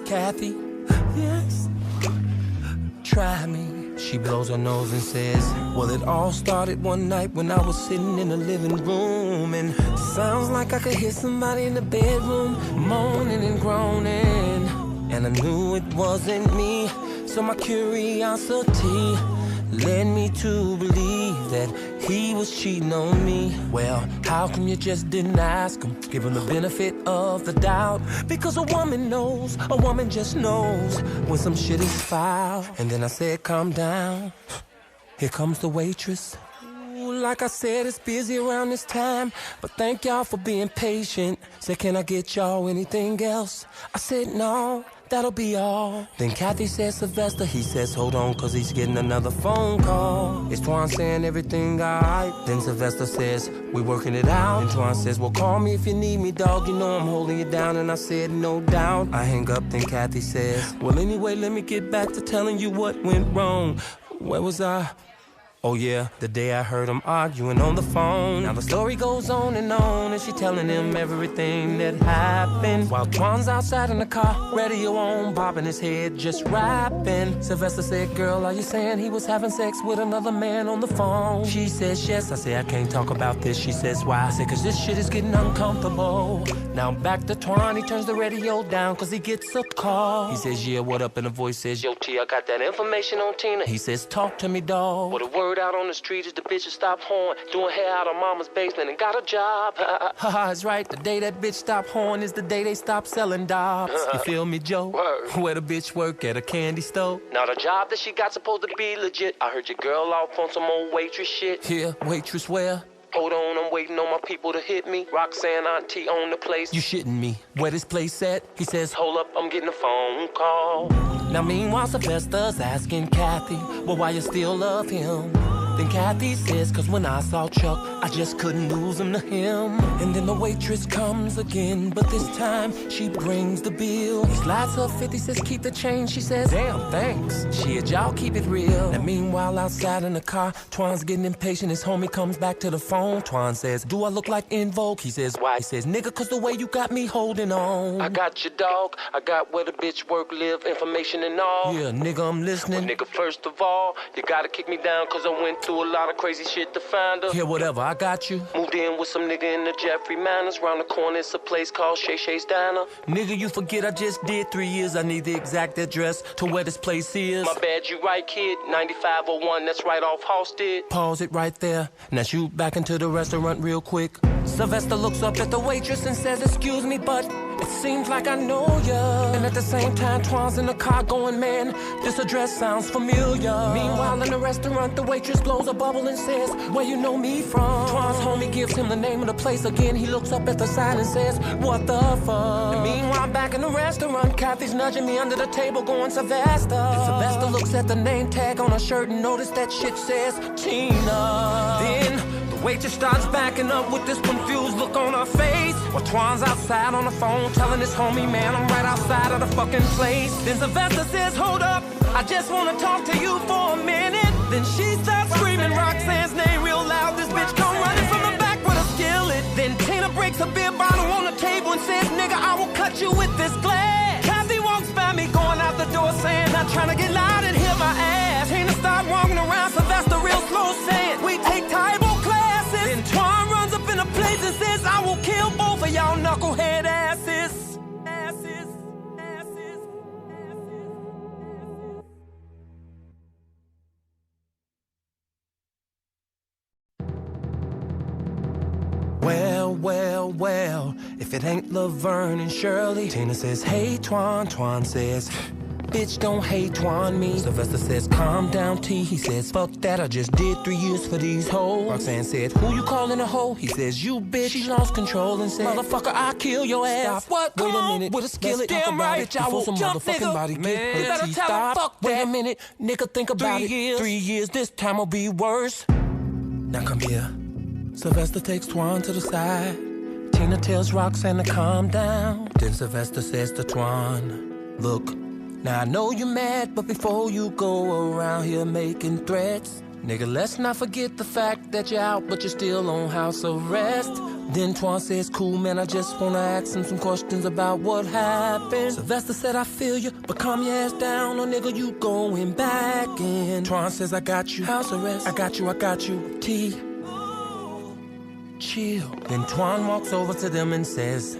Kathy. Yes. Try me. She blows her nose and says, well, it all started one night when I was sitting in the living room. And sounds like I could hear somebody in the bedroom moaning and groaning. And I knew it wasn't me, so my curiosity led me to believe that he was cheating on me. Well, how come you just didn't ask him? Give him the benefit of the doubt. Because a woman knows, a woman just knows when some shit is foul. And then I said, calm down. Here comes the waitress. Ooh, like I said, it's busy around this time, but thank y'all for being patient. Said, can I get y'all anything else? I said, no. That'll be all. Then Kathy says, Sylvester, he says, hold on, cause he's getting another phone call. Is Twan saying everything alright? Then Sylvester says, we working it out. And Twan says, well, call me if you need me, dog. You know I'm holding you down. And I said, no doubt. I hang up, then Kathy says, well, anyway, let me get back to telling you what went wrong. Where was I? Oh yeah, the day I heard them arguing on the phone. Now the story goes on, and she telling him everything that happened. While Twan's outside in the car, radio on, bobbing his head, just rapping. Sylvester said, girl, are you saying he was having sex with another man on the phone? She says, yes. I say, I can't talk about this. She says, why? I say, cause this shit is getting uncomfortable. Now back to Twan, he turns the radio down cause he gets a call. He says, yeah, what up? And the voice says, yo, T, I got that information on Tina. He says, talk to me, dawg. What a word out on the street is the bitches stop horn, doing hair out of mama's basement and got a job. Haha, it's right. The day that bitch stop horn is the day they stop selling dogs. You feel me, Joe? Word. Where the bitch work at a candy store. Now the job that she got supposed to be legit. I heard your girl off on some old waitress shit. Yeah, waitress where? Hold on, I'm waiting on my people to hit me. Roxanne, auntie, own the place. You shitting me? Where this place at? He says, hold up, I'm getting a phone call. Now meanwhile, Sylvester's asking Kathy, well, why you still love him? Then Kathy says, cause when I saw Chuck, I just couldn't lose him to him. And then the waitress comes again, but this time she brings the bill. He slides her 50, says keep the change. She says, damn, thanks. Shit, y'all keep it real. And meanwhile, outside in the car, Twan's getting impatient. His homie comes back to the phone. Twan says, do I look like In Vogue? He says, why? He says, nigga, cause the way you got me holding on. I got your dog. I got where the bitch work, live, information and all. Yeah, nigga, I'm listening. Well, nigga, first of all, you gotta kick me down cause I went through a lot of crazy shit to find her. Yeah, whatever, I got you. Moved in with some nigga in the Jeffrey Manors. Round the corner, it's a place called Shay Shay's Diner. Nigga, you forget I just did 3 years. I need the exact address to where this place is. My bad, you right, kid. 9501, that's right off Halsted. Pause it right there. Now shoot back into the restaurant real quick. Sylvester looks up at the waitress and says, excuse me, but it seems like I know ya. And at the same time, Twan's in the car going, man, this address sounds familiar. Meanwhile, in the restaurant, the waitress blows a bubble and says, where you know me from? Twan's homie gives him the name of the place again. He looks up at the sign and says, what the fuck? And meanwhile, back in the restaurant, Kathy's nudging me under the table going, Sylvester. And Sylvester looks at the name tag on her shirt and notice that shit says Tina. Then the waitress starts backing up with this confused look on her face. While Twan's outside on the phone telling his homie, man, I'm right outside of the fucking place. Then Sylvester says, hold up. I just wanna talk to you for a minute. Then she starts screaming Roxanne's name real loud. This bitch come running from the back with a skillet. Then Tina breaks a beer bottle on the table and says, nigga, I will cut you with this glass. Kathy walks by me going out the door saying, not trying to get loud and hear my ass. Tina start walking around, Sylvester real slow saying, we take Tybo classes. Then Twan runs up in a place and says, I will kill both of y'all knucklehead asses. Well, if it ain't Laverne and Shirley. Tina says, hey, Twan. Twan says, bitch, don't hate Twan me. Sylvester says, calm down, T. He says, fuck that, I just did 3 years for these hoes. Roxanne said, who you calling a hoe? He says, you bitch. She lost control and said, motherfucker, I'll kill your ass. Stop. What? Wait a minute. With a skillet. Damn right. Bitch, I will some jump, motherfucking nigga. Body get you better tell him, fuck that. Wait a minute. Nigga, think about 3 years. 3 years. This time will be worse. Now come here. Sylvester takes Twan to the side. Tina tells Roxanne to calm down. Then Sylvester says to Twan, look, now I know you're mad, but before you go around here making threats, nigga, let's not forget the fact that you're out, but you're still on house arrest. Then Twan says, cool, man, I just wanna ask him some questions about what happened. Sylvester said, I feel you, but calm your ass down, or nigga, you going back in. Twan says, I got you, house arrest, I got you, T. Chill. Then Twan walks over to them and says,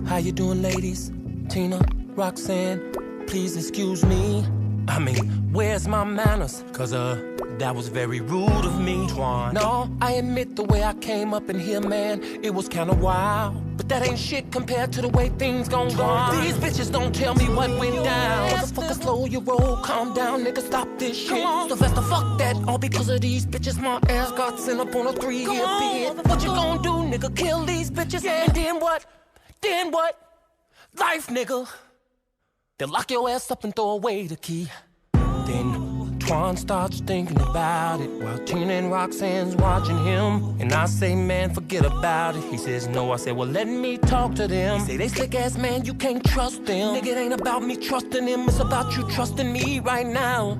how you doing, ladies? Tina, Roxanne, please excuse me. I mean, where's my manners? Cause, that was very rude of me, Twan. No, I admit the way I came up in here, man, it was kinda wild. But that ain't shit compared to the way things gon' go. These bitches don't tell me what went down. Motherfucker, slow your roll, calm down, nigga, stop this shit. Sylvester, fuck that, all because of these bitches. My ass got sent up on a 3-year bid. What you gon' do, nigga, kill these bitches? Yeah. And then what? Then what? Life, nigga. They'll lock your ass up and throw away the key. Then Twan starts thinking about it while Tina and Roxanne's watching him. And I say, man, forget about it. He says, no. I say, well, let me talk to them. He say, they slick ass, man, you can't trust them. Nigga, it ain't about me trusting them, it's about you trusting me right now.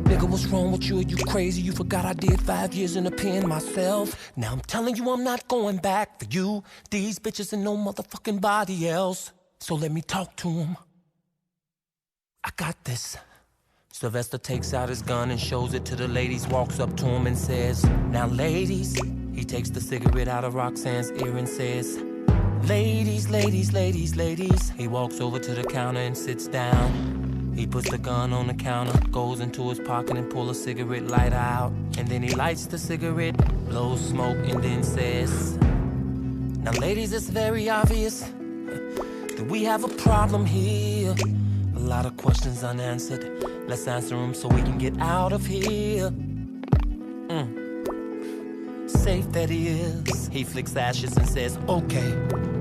Nigga, what's wrong with you? Are you crazy? You forgot I did 5 years in the pen myself. Now I'm telling you I'm not going back for you, these bitches, and no motherfucking body else. So let me talk to him. I got this. Sylvester takes out his gun and shows it to the ladies, walks up to him and says, now ladies. He takes the cigarette out of Roxanne's ear and says, ladies, ladies, ladies, ladies. He walks over to the counter and sits down. He puts the gun on the counter, goes into his pocket and pulls a cigarette lighter out. And then he lights the cigarette, blows smoke, and then says, now ladies, it's very obvious that we have a problem here. A lot of questions unanswered. Let's answer them so we can get out of here. Safe that he is. He flicks ashes and says, okay,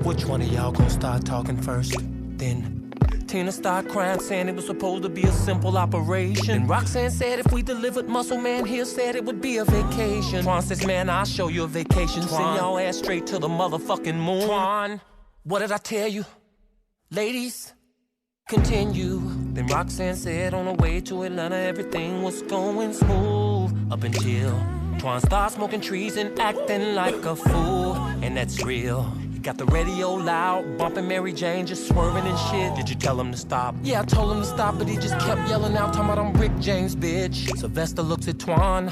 which one of y'all gonna start talking first? Then Tina started crying, saying it was supposed to be a simple operation. And Roxanne said if we delivered Muscle Man here, said it would be a vacation. Twan says, man, I'll show you a vacation. Send y'all ass straight to the motherfucking moon. Twan, what did I tell you? Ladies, continue. Then Roxanne said on the way to Atlanta everything was going smooth up until Twan started smoking trees and acting like a fool. And that's real. He got the radio loud, bumping Mary Jane, just swerving and shit. Did you tell him to stop? Yeah, I told him to stop, but he just kept yelling out, talking about I'm Rick James, bitch. Sylvester looks at Twan.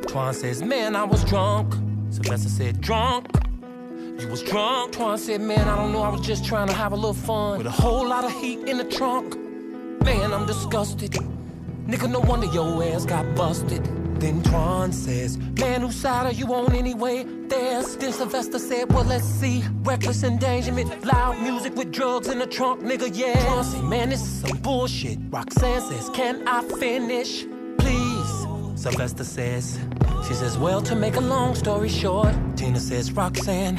Twan says, man, I was drunk. Sylvester said, drunk? You was drunk? Twan said, man, I don't know, I was just trying to have a little fun. With a whole lot of heat in the trunk. Man, I'm disgusted. Nigga, no wonder your ass got busted. Then Twan says, man, whose side are you on anyway? Theirs. Then Sylvester said, well, let's see. Reckless endangerment, loud music with drugs in the trunk, nigga, yeah. Twan said, man, this is some bullshit. Roxanne says, can I finish? Please. Sylvester says, she says, well, to make a long story short. Tina says, Roxanne,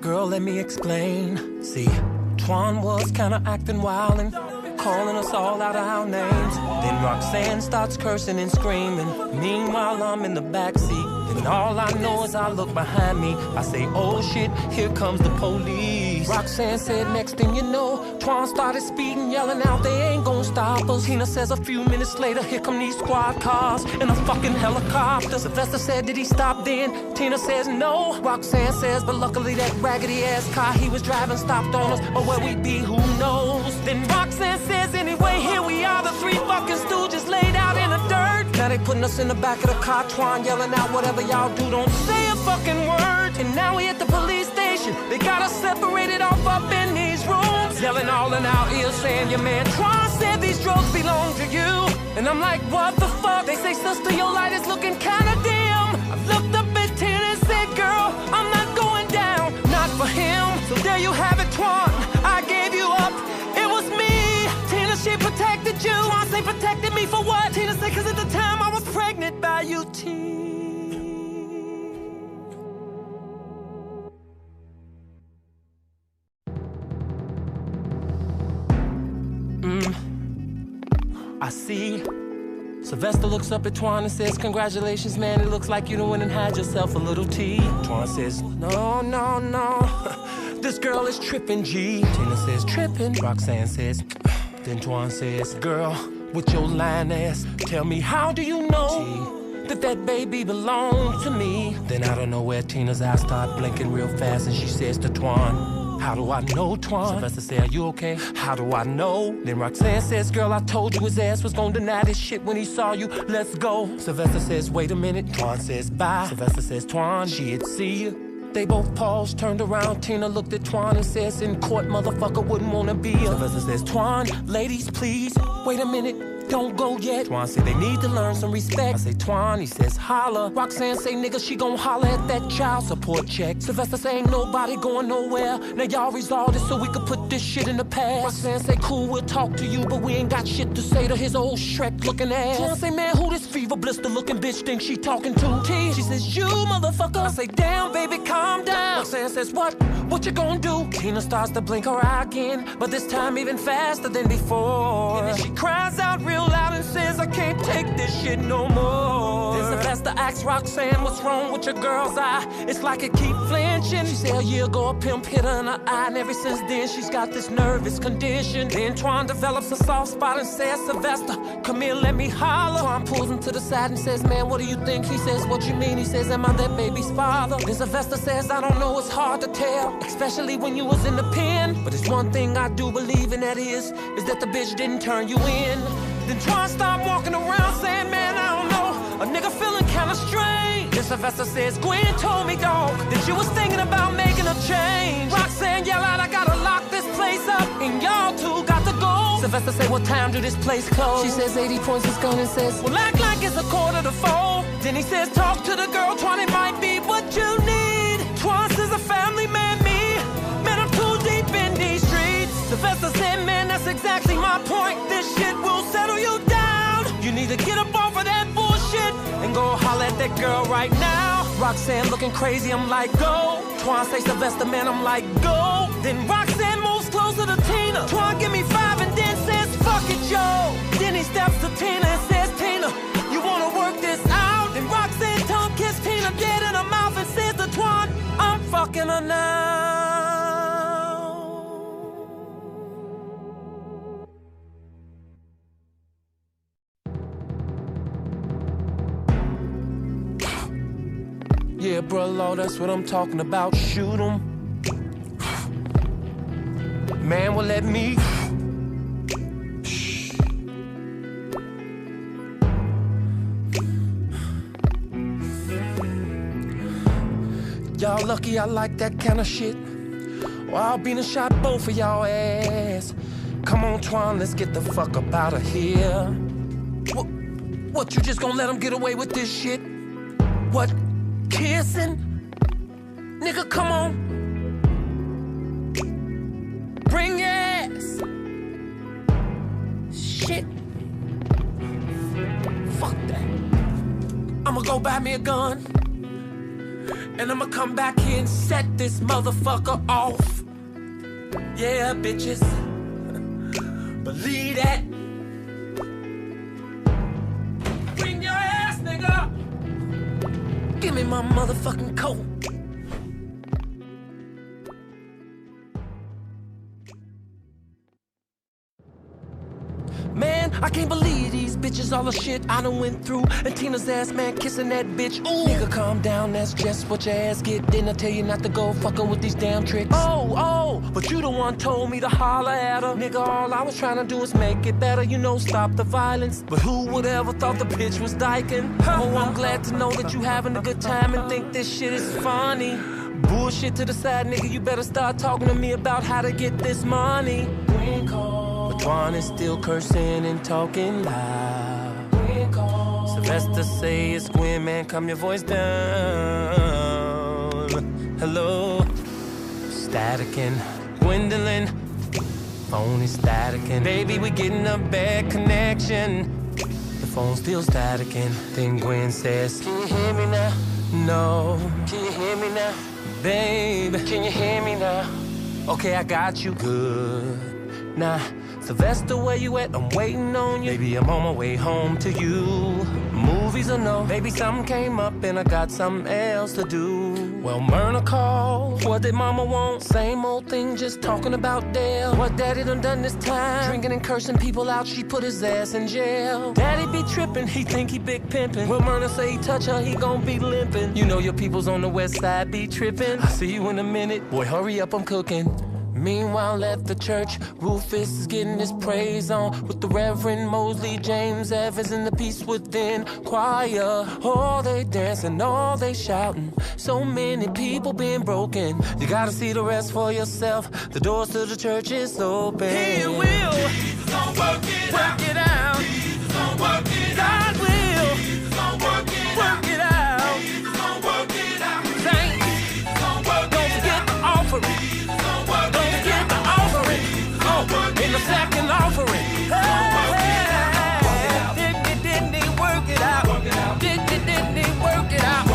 girl, let me explain. See, Twan was kinda acting wild and calling us all out our names. Then Roxanne starts cursing and screaming. Meanwhile, I'm in the backseat. Then all I know is I look behind me. I say, oh shit, here comes the police. Roxanne said next thing you know, Twan started speeding, yelling out they ain't gon' stop us. Tina says a few minutes later, here come these squad cars in a fucking helicopter. Sylvester said, did he stop then? Tina says no. Roxanne says, but luckily that raggedy ass car he was driving stopped on us, or where we'd be, who knows. Then Roxanne says, anyway, here we are, the three fucking stooges laid out in the dirt. Now they putting us in the back of the car, Twan yelling out, whatever y'all do, don't say a fucking word. And now we at the police station, they got us separated off up in these rooms, yelling all in our ears, saying your man Twan said these drugs belong to you. And I'm like, what the fuck? They say, sister, your light is looking kinda dim. I looked up at Tina and said, girl, I'm not going down, not for him. So there you have it, Twan, I gave you up. It was me. Tina, she protected you. Twan say protected me for what? Tina said, cause at the time I was pregnant by you, T. I see. Sylvester looks up at Twan and says, congratulations, man, it looks like you done went and had yourself a little tea. Twan says, no, no, no, this girl is tripping, G. Tina says, tripping. Roxanne says, then Twan says, girl, with your lying ass, tell me, how do you know that that baby belonged to me? Then out of nowhere, Tina's eyes start blinking real fast and she says to Twan, how do I know, Twan? Sylvester said, are you okay? How do I know? Then Roxanne says, girl, I told you his ass was gonna deny this shit when he saw you. Let's go. Sylvester says, wait a minute. Twan says, bye. Sylvester says, Twan, she'd see you. They both paused, turned around. Tina looked at Twan and says, in court, motherfucker wouldn't wanna be a. Sylvester says, Twan, ladies, please, wait a minute. Don't go yet. Twan say they need to learn some respect. I say Twan, he says holla. Roxanne say nigga she gon' holla at that child support check. Sylvester say ain't nobody going nowhere. Now y'all resolve this so we can put this shit in the past. Roxanne say cool, we'll talk to you, but we ain't got shit to say to his old Shrek looking ass. Twan say man, who this fever blister looking bitch think she talking to? T, she says you motherfucker. I say damn baby, calm down. Roxanne says what you gonna do? Tina starts to blink her eye again, but this time even faster than before. And then she cries out real loud and says, I can't take this shit no more. Then Sylvester asks Roxanne, what's wrong with your girl's eye? It's like it keep flinching. She said a year ago a pimp hit her in her eye, and ever since then she's got this nervous condition. Then Twan develops a soft spot and says, Sylvester, come here, let me holler. Twan pulls him to the side and says, man, what do you think? He says, what you mean? He says, am I that baby's father? Then Sylvester says, I don't know, it's hard to tell, especially when you was in the pen. But it's one thing I do believe, and that is that the bitch didn't turn you in. Then Twan start walking around saying, man, I don't know, a nigga feeling kinda strange. Then Sylvester says, Gwen told me, dog, that you was thinking about making a change. Roxanne yell out, I gotta lock this place up, and y'all two got to go. Sylvester say, what time do this place close? She says 80 points his gun and says, well, act like it's 3:45. Then he says, talk to the girl, Twan, it might be what you need. Twan says, a family man, me, man, I'm too deep in these streets. Sylvester said, man, that's exactly my point. This shit will settle you down. You need to get up off of that bullshit and go holler at that girl right now. Roxanne looking crazy, I'm like, go. Twan say, Sylvester, man, I'm like, go. Then Roxanne moves closer to Tina. Twan give me 5 and then says, fuck it, yo. Then he steps to Tina and says, Tina, you wanna work this out? Then Roxanne tongue kiss Tina dead in her mouth and says to Twan, I'm fucking her now. Yeah, bro, Lord, that's what I'm talking about. Shoot 'em. Man, well, let me. Y'all lucky I like that kind of shit. Or I'll be in a shot both of y'all ass. Come on, Twan, let's get the fuck up out of here. What, you just gonna let him get away with this shit? What? Kissing? Nigga, come on. Bring your ass. Shit. Fuck that. I'ma go buy me a gun. And I'ma come back here and set this motherfucker off. Yeah, bitches. Believe that. Bring your ass, nigga. Give me my motherfucking coat. I can't believe these bitches, all the shit I done went through. And Tina's ass man kissing that bitch. Ooh, nigga, calm down, that's just what your ass get. Didn't I tell you not to go fucking with these damn tricks? Oh, but you the one told me to holler at her. Nigga, all I was trying to do is make it better, you know, stop the violence. But who would ever thought the bitch was dyking? Oh, I'm glad to know that you having a good time and think this shit is funny. Bullshit to the side, nigga, you better start talking to me about how to get this money. But Twan is still cursing and talking loud. Sylvester say it's Gwen, man, calm your voice down. Hello, staticking, Gwendolyn, phone is staticking. Baby, we getting a bad connection. The phone's still staticking. Then Gwen says, can you hear me now? No. Can you hear me now? Babe, can you hear me now? Okay, I got you. Good. Nah, Sylvester, where you at? I'm waiting on you. Baby, I'm on my way home to you. Movies or no? Baby, something came up and I got something else to do. Well, Myrna called. What did mama want? Same old thing, just talking about Dale. What daddy done this time? Drinking and cursing people out, she put his ass in jail. Daddy be tripping, he think he big pimpin'. Well, Myrna say he touch her, he gon' be limping. You know your peoples on the west side be trippin'. I'll see you in a minute. Boy, hurry up, I'm cooking. Meanwhile, at the church, Roffus is getting his praise on with the Reverend Mosley, James Evans, and the Peace Within choir. All they dancing, all they shouting. So many people being broken. You gotta see the rest for yourself. The doors to the church is open. He will. Jesus gon' work it out. Jesus gon' work it out. God will. Jesus gon' work it out. Work it out. Jesus gon' work it out. Saints, Jesus gon' work it out. Don't forget the offering. In the second offering, didn't he work it out? Didn't he work it out?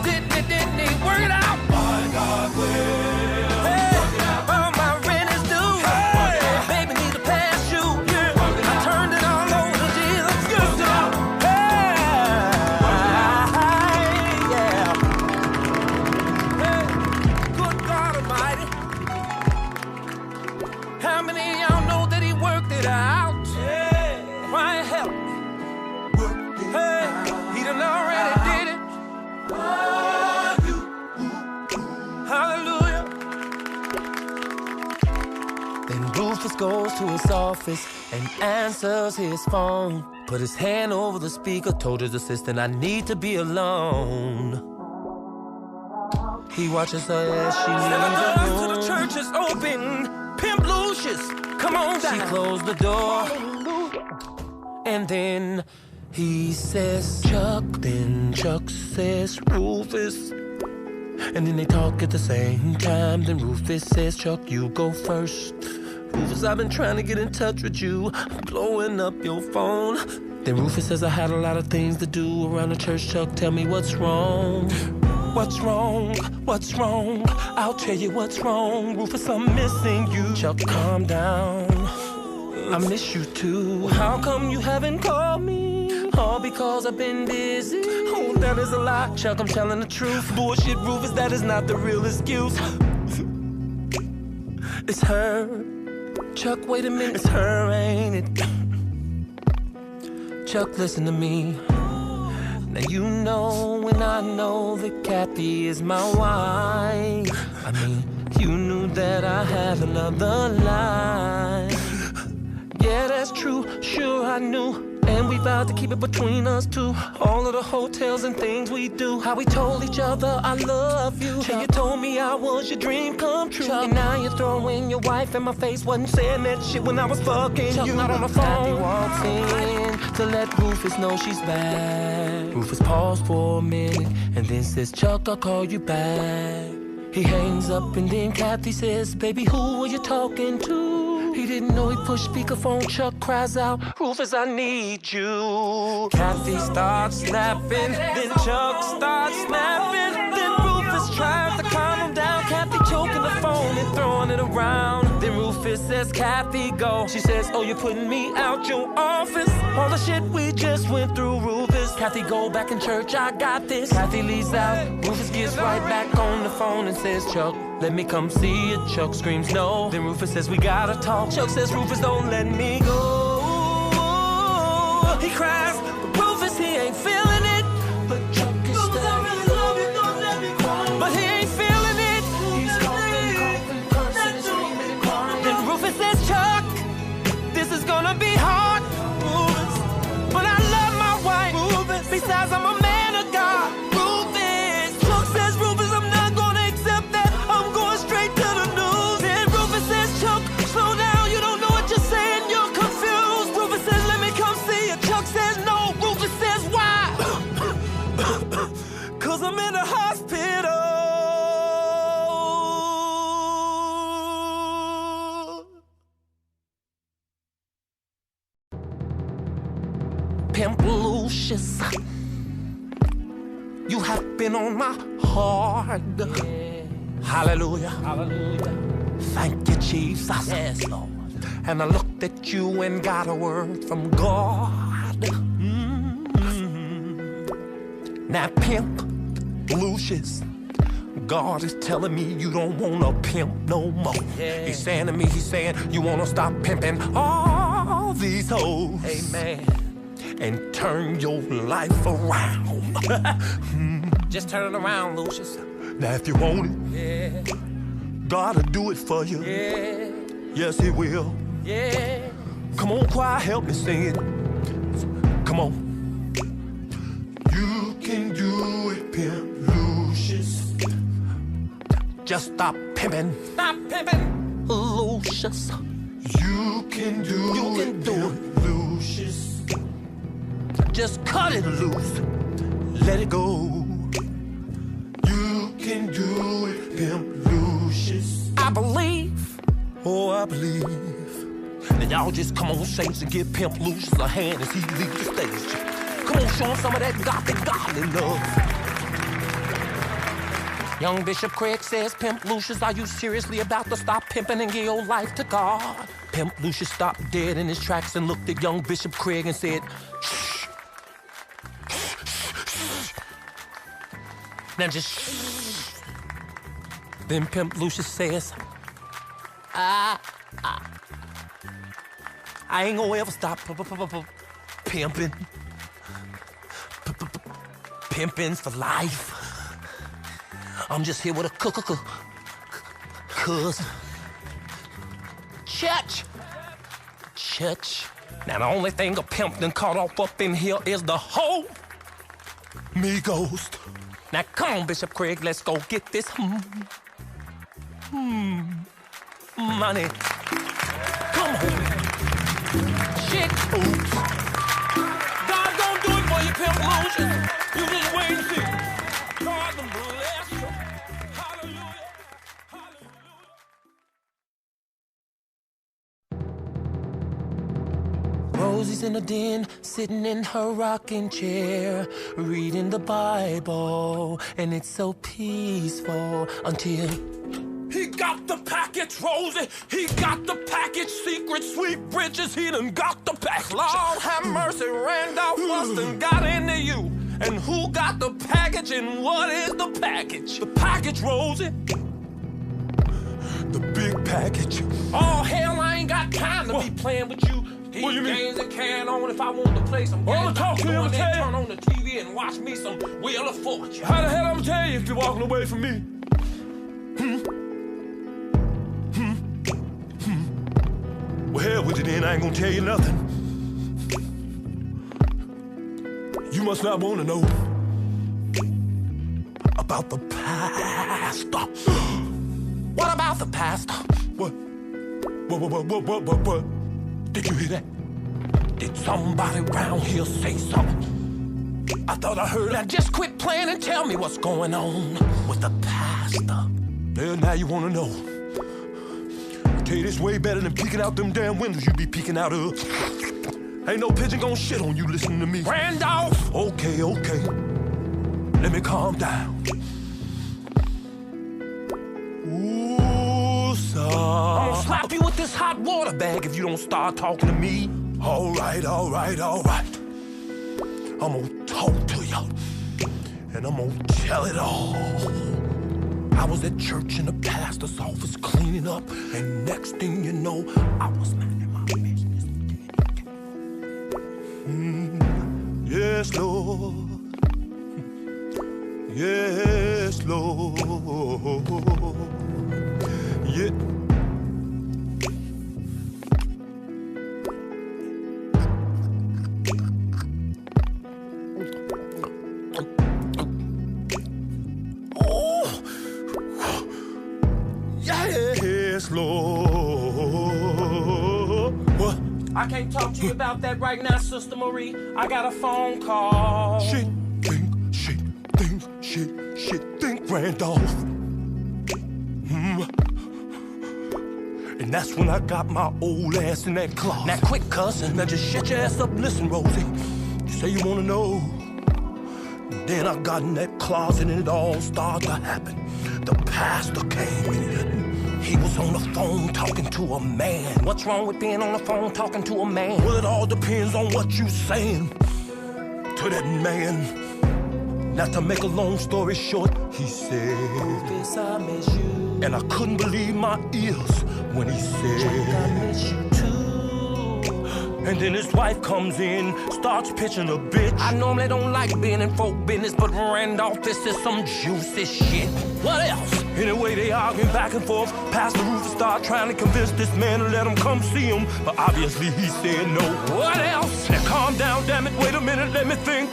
Didn't he work it out? My God will work it out. All my rent is due. Baby need to pass you. I turned it all over to Jesus. Good God Almighty. How many of y'all know that he worked it out? Yeah. Why help me? Hey, he done already did it. Hallelujah. Then Roffus goes to his office and answers his phone. Put his hand over the speaker, told his assistant, I need to be alone. He watches her as she leaves the room. The church is open. Pimp Lucius, come on down. She closed the door. And then he says Chuck, then Chuck says Roffus. And then they talk at the same time. Then Roffus says, Chuck, you go first. Roffus, I've been trying to get in touch with you, blowing up your phone. Then Roffus says, I had a lot of things to do around the church. Chuck, tell me what's wrong. What's wrong? What's wrong? I'll tell you what's wrong. Roffus, I'm missing you. Chuck, calm down. I miss you too. How come you haven't called me? All because I've been busy. Oh, that is a lie. Chuck, I'm telling the truth. Bullshit, Roffus, that is not the real excuse. It's her. Chuck, wait a minute. It's her, ain't it? Chuck, listen to me. Now you know when I know that Kathy is my wife. I mean, you knew that I had another life. Yeah, that's true, sure I knew. And we vowed to keep it between us two. All of the hotels and things we do. How we told each other I love you. And you told me I was your dream come true. And now you're throwing your wife in my face. Wasn't saying that shit when I was fucking you. Not on the phone. Kathy walks in to let Roffus know she's back. Roffus paused for a minute and then says, Chuck, I'll call you back. He hangs up and then Kathy says, baby, who are you talking to? He didn't know he pushed speakerphone. Chuck cries out, Roffus, I need you. Kathy starts snapping, then Chuck starts snapping. Then Roffus tries to calm him down. Kathy choking the phone and throwing it around. Then Roffus says, Kathy, go. She says, oh, you're putting me out your office. All the shit we just went through, Roffus. Kathy, go back in church, I got this. Kathy leaves out. Roffus gets right back on the phone and says, Chuck, let me come see you. Chuck screams no. Then Roffus says, we gotta talk. Chuck says, Roffus, don't let me go. He cries, but Roffus, he ain't feeling it. But Chuck is Roffus, I really love you, don't let me cry. But he ain't feeling it. He's coughing, cursing, screaming, crying. Then Roffus says, Chuck, this is gonna be hard. Roffus, but I love my wife. Roffus, besides I'm a man of God. Roffus, Chuck says, Roffus, I'm not gonna accept that. I'm going straight to the news. Then Roffus says, Chuck, slow down, you don't know what you're saying, you're confused. Roffus says, let me come see you. Chuck says, no. Roffus says, why? Cause I'm in the hospital. Pimp Lucius, you have been on my heart. Hallelujah. Hallelujah. Thank you, Jesus. Yes, Lord. And I looked at you and got a word from God. Now, Pimp Lucius, God is telling me you don't want to pimp no more. Yeah. He's saying to me, he's saying, you want to stop pimping all these hoes. Amen. And turn your life around. Just turn it around, Lucius. Now, if you want it, yeah, God'll do it for you. Yeah. Yes, he will. Yeah. Come on, choir, help me sing it. Come on. You can do it, Pimp Lucius. Just stop pimping. Stop pimping, Lucius. You can do it, Lucius. Just cut it loose. Let it go. You can do it, Pimp Lucius. I believe. Oh, I believe. Now y'all just come on, saints, and give Pimp Lucius a hand as he leaves the stage. Come on, show him some of that gothic godly love. Young Bishop Craig says, Pimp Lucius, are you seriously about to stop pimping and give your life to God? Pimp Lucius stopped dead in his tracks and looked at young Bishop Craig and said, shh. Now just shh. Then Pimp Lucius says, I ain't gonna ever stop pimping. Pimping's for life. I'm just here with a cuz. Church. Now the only thing a pimp done caught off up in here is the whole me ghost. Now come on, Bishop Craig, let's go get this money. Come on. Shit. Oops. God don't do it for you, Pimp Lucius. You just wait and see. God bless you. Hallelujah. Hallelujah. Rosie's in the den, sitting in her rocking chair, reading the Bible, and it's so peaceful until he got the package, Rosie. He got the package. Secret sweet bridges. He done got the package. Lord have mercy, Randolph Bustin got into you. And who got the package and what is the package? The package, Rosie. The big package. Oh, hell, I ain't got time to be playing with you. What you games and carrying on if I want to play some games. Talk to him, turn on the TV and watch me some Wheel of Fortune. How the hell I'm tell you if you're walking away from me? Well, hell with you then, I ain't gonna tell you nothing. You must not want to know about the pastor. What about the pastor? What? Did you hear that? Did somebody around here say something? I thought I heard. Now just quit playing and tell me what's going on with the pastor. Well, now you want to know. Tell you this way better than peeking out them damn windows you be peeking out of. Ain't no pigeon gonna shit on you listening to me. Randolph! Okay. Let me calm down. Ooh, son. I'm gonna slap you with this hot water bag if you don't start talking to me. All right. I'm gonna talk to you. And I'm gonna tell it all. I was at church in the pastor's office cleaning up, and next thing you know, I was minding my business. Yes, Lord. Yes, Lord. Yeah. Oh. Yes, Lord. What? I can't talk to you about that right now, Sister Marie. I got a phone call. Shit, think, Randolph. And that's when I got my old ass in that closet. Now quick, cousin. Now just shut your ass up and listen, Rosie. You say you wanna know. Then I got in that closet and it all started to happen. The pastor came in. He was on the phone talking to a man. What's wrong with being on the phone talking to a man? Well, it all depends on what you saying to that man. Not to make a long story short, he said, Rufus, I miss you. and I couldn't believe my ears when he said, Drake, I miss you too. and then his wife comes in, starts pitching a bitch. I normally don't like being in folk business, but Randolph, this is some juicy shit. What else? Anyway, they arguing back and forth. Pastor Roffus started trying to convince this man to let him come see him, but obviously he said no. What else? Now calm down, damn it, wait a minute, let me think.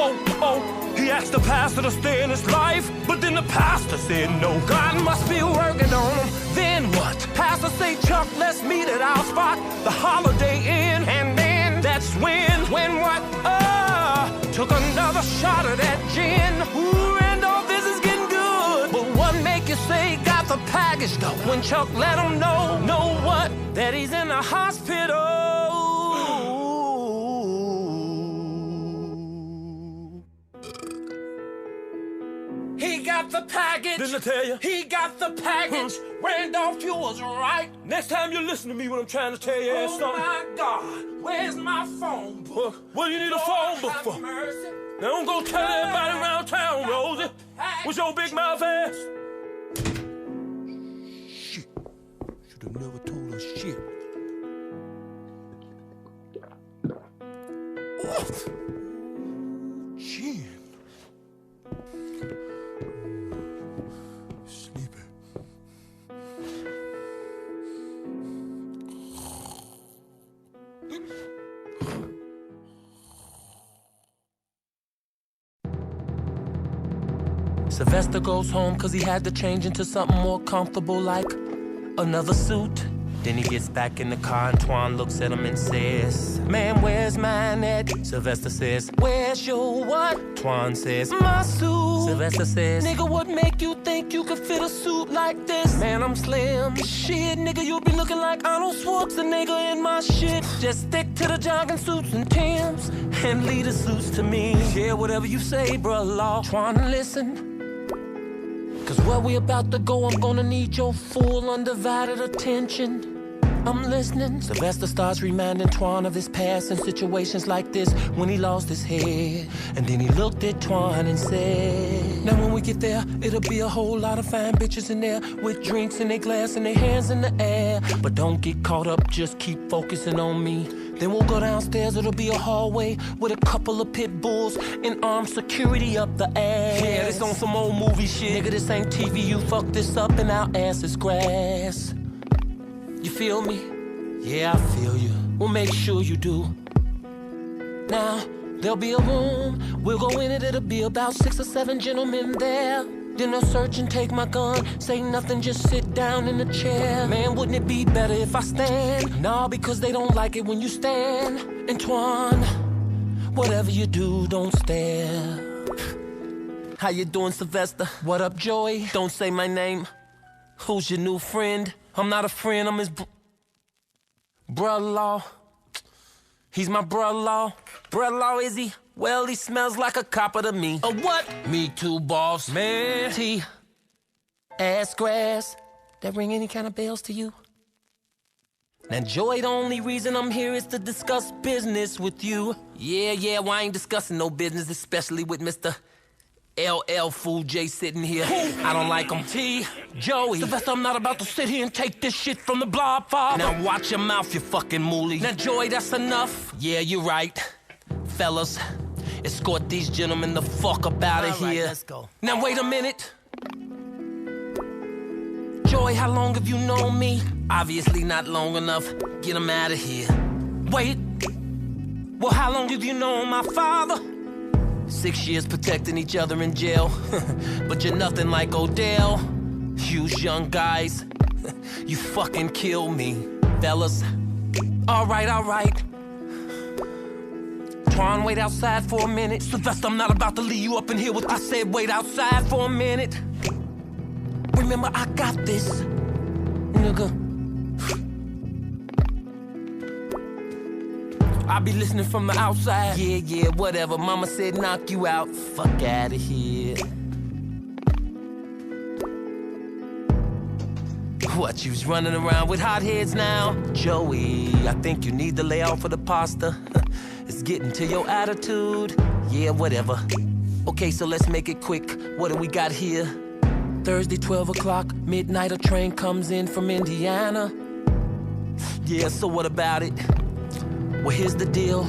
Oh, he asked the pastor to stay in his life, but then the pastor said no. God must be working on him. Then what? Pastor say, Chuck, let's meet at our spot, the Holiday Inn. And then that's when what? Took another shot of that gin. Ooh, Randolph, this is getting good. But what make you say got the package though? When Chuck let him know what? That he's in the hospital. He got the package. Didn't I tell you? He got the package. Randolph, you was right. Next time you listen to me when I'm trying to tell you Oh something. my God, where's my phone book? What do you need a phone book for? Mercy. Now don't go tell everybody around town, Rosie. What's your big mouth ass? Shit. Should have never told us shit. Oh. Gin. Sleepy. Sylvester goes home cause he had to change into something more comfortable like another suit. Then he gets back in the car and Twan looks at him and says, man, where's mine at? Sylvester says, where's your what? Twan says, my suit. Sylvester says, nigga, what make you think you could fit a suit like this? Man, I'm slim. Shit, nigga, you be looking like Arnold Schwarzenegger in my shit. Just stick to the jogging suits and Timbs and leave the suits to me. Yeah, whatever you say, bruh law. Twan, listen. Cause where we about to go, I'm gonna need your full undivided attention. I'm listening. Sylvester starts reminding Twan of his past in situations like this when he lost his head. And then he looked at Twan and said, now when we get there, it'll be a whole lot of fine bitches in there with drinks in their glass and their hands in the air. But don't get caught up, just keep focusing on me. Then we'll go downstairs, it'll be a hallway with a couple of pit bulls and armed security up the ass. Yeah, this on some old movie shit. Nigga, this ain't TV, you fuck this up and our ass is grass. You feel me? Yeah, I feel you. We'll make sure you do. Now, there'll be a room. We'll go in it, it'll be about 6 or 7 gentlemen there. Then they'll search and take my gun. Say nothing, just sit down in the chair. Man, wouldn't it be better if I stand? Nah, because they don't like it when you stand. And Twan, whatever you do, don't stare. How you doing, Sylvester? What up, Joey? Don't say my name. Who's your new friend? I'm not a friend, I'm his brother-in-law. He's my brother-in-law. Brother-in-law, is he? Well, he smells like a copper to me. A what? Me too, boss. Man. T. Ass grass. That ring any kind of bells to you? Now, Joy, the only reason I'm here is to discuss business with you. Yeah, well, I ain't discussing no business, especially with Mr. LL Fool J sitting here. I don't like him. T. Joey. Sylvester, I'm not about to sit here and take this shit from the blob father. Now watch your mouth, you fucking mooly. Now, Joey, that's enough. Yeah, you're right. Fellas, Escort these gentlemen the fuck up out of here. Let's go. Now wait a minute. Joy, how long have you known me? Obviously not long enough. Get him out of here. Wait. Well, how long have you known my father? 6 years protecting each other in jail. But you're nothing like Odell. You young guys, you fucking kill me, fellas. All right. Twan, wait outside for a minute. Sylvester, I'm not about to leave you up in here with... I said wait outside for a minute. Remember, I got this, nigga. I be listening from the outside. Yeah, whatever. Mama said knock you out. Fuck out of here. What, you's running around with hot heads now? Joey, I think you need to lay off of the pasta. It's getting to your attitude. Yeah, whatever. Okay, so let's make it quick. What do we got here? Thursday, 12 o'clock, midnight, a train comes in from Indiana. Yeah, so what about it? Well, here's the deal.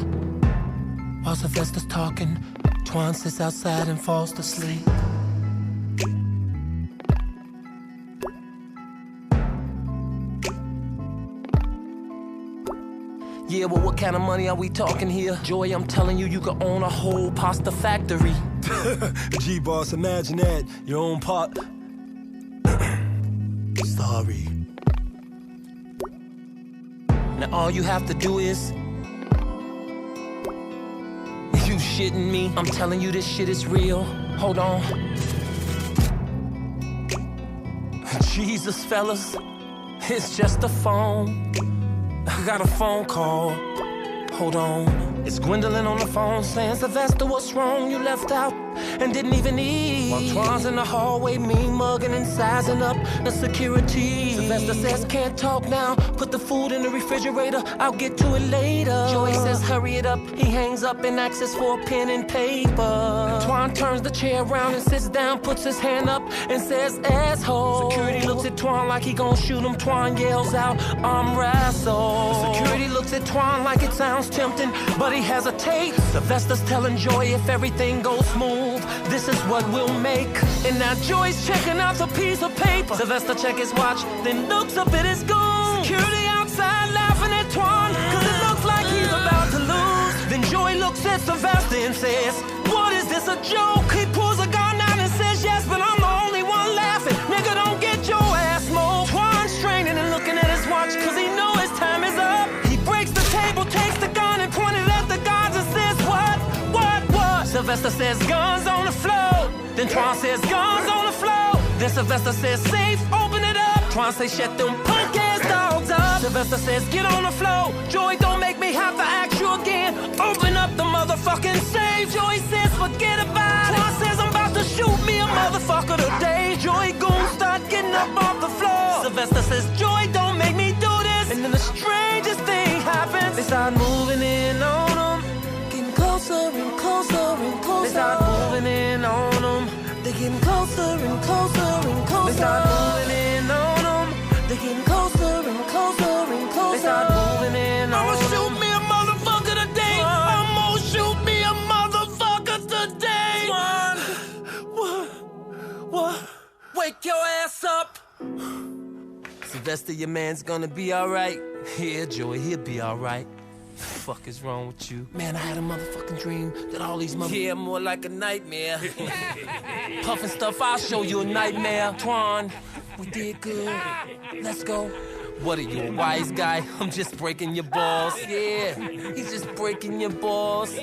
While Sylvester's talking, Twan sits outside and falls to sleep. Yeah, well, what kind of money are we talking here? Joy, I'm telling you, you could own a whole pasta factory. G-Boss, imagine that. Your own pot. Sorry. Now all you have to do is... You shitting me? I'm telling you this shit is real. Hold on. Jesus, fellas. It's just a phone. I got a phone call. Hold on. It's Gwendolyn on the phone saying, Sylvester, what's wrong? You left out and didn't even eat. While Twan's in the hallway, mean mugging and sizing up the security. Sylvester says, can't talk now. Put the food in the refrigerator. I'll get to it later. Joey says, hurry it up. He hangs up and asks for a pen and paper. Twan turns the chair around and sits down, puts his hand up and says, asshole. Security looks at Twan like he gon' shoot him. Twan yells out, arm wrestle. Security looks at Twan like it sounds tempting, but he hesitates. Sylvester's telling Joy if everything goes smooth, this is what we'll make. And now Joy's checking out the piece of paper. Sylvester check his watch, then looks up at his goon. Security outside laughing at Twan, cause it looks like he's about to lose. Then Joy looks at Sylvester and says, what is this, a joke? He pulls a gun out and says, yes, but I'm the only one laughing. Nigga, don't get your ass moved. Twan's straining and looking at his watch, cause he know his time is up. He breaks the table, takes the gun and points it at the guards and says, what? Sylvester says, guns on the floor. Then Twan says, guns on the floor. Then Sylvester says, safe, open it up. Twan says, shut them punk ass dogs up. Sylvester says, get on the floor. Joy, don't make me have to ask you again. Open up the motherfucking safe. Joy says, forget about it. Twan says, I'm about to shoot me a motherfucker today. Joy goons start getting up off the floor. Sylvester says, Joy, don't make me do this. And then the strangest thing happens. They start moving in on them. Closer and closer and closer. They start moving in on them. They're getting closer and closer and closer. They start moving in on them. They're getting closer and closer and closer. They start moving in on them. I'ma shoot me a motherfucker today. I'ma shoot me a motherfucker today. What? Wake your ass up. Sylvester, your man's gonna be alright. Yeah, Joey, he'll be alright. Fuck is wrong with you? Man, I had a motherfucking dream that all these Yeah, more like a nightmare. Puffin' stuff, I'll show you a nightmare. Twan, we did good. Let's go. What are you, a wise guy? I'm just breaking your balls. Yeah, he's just breaking your balls.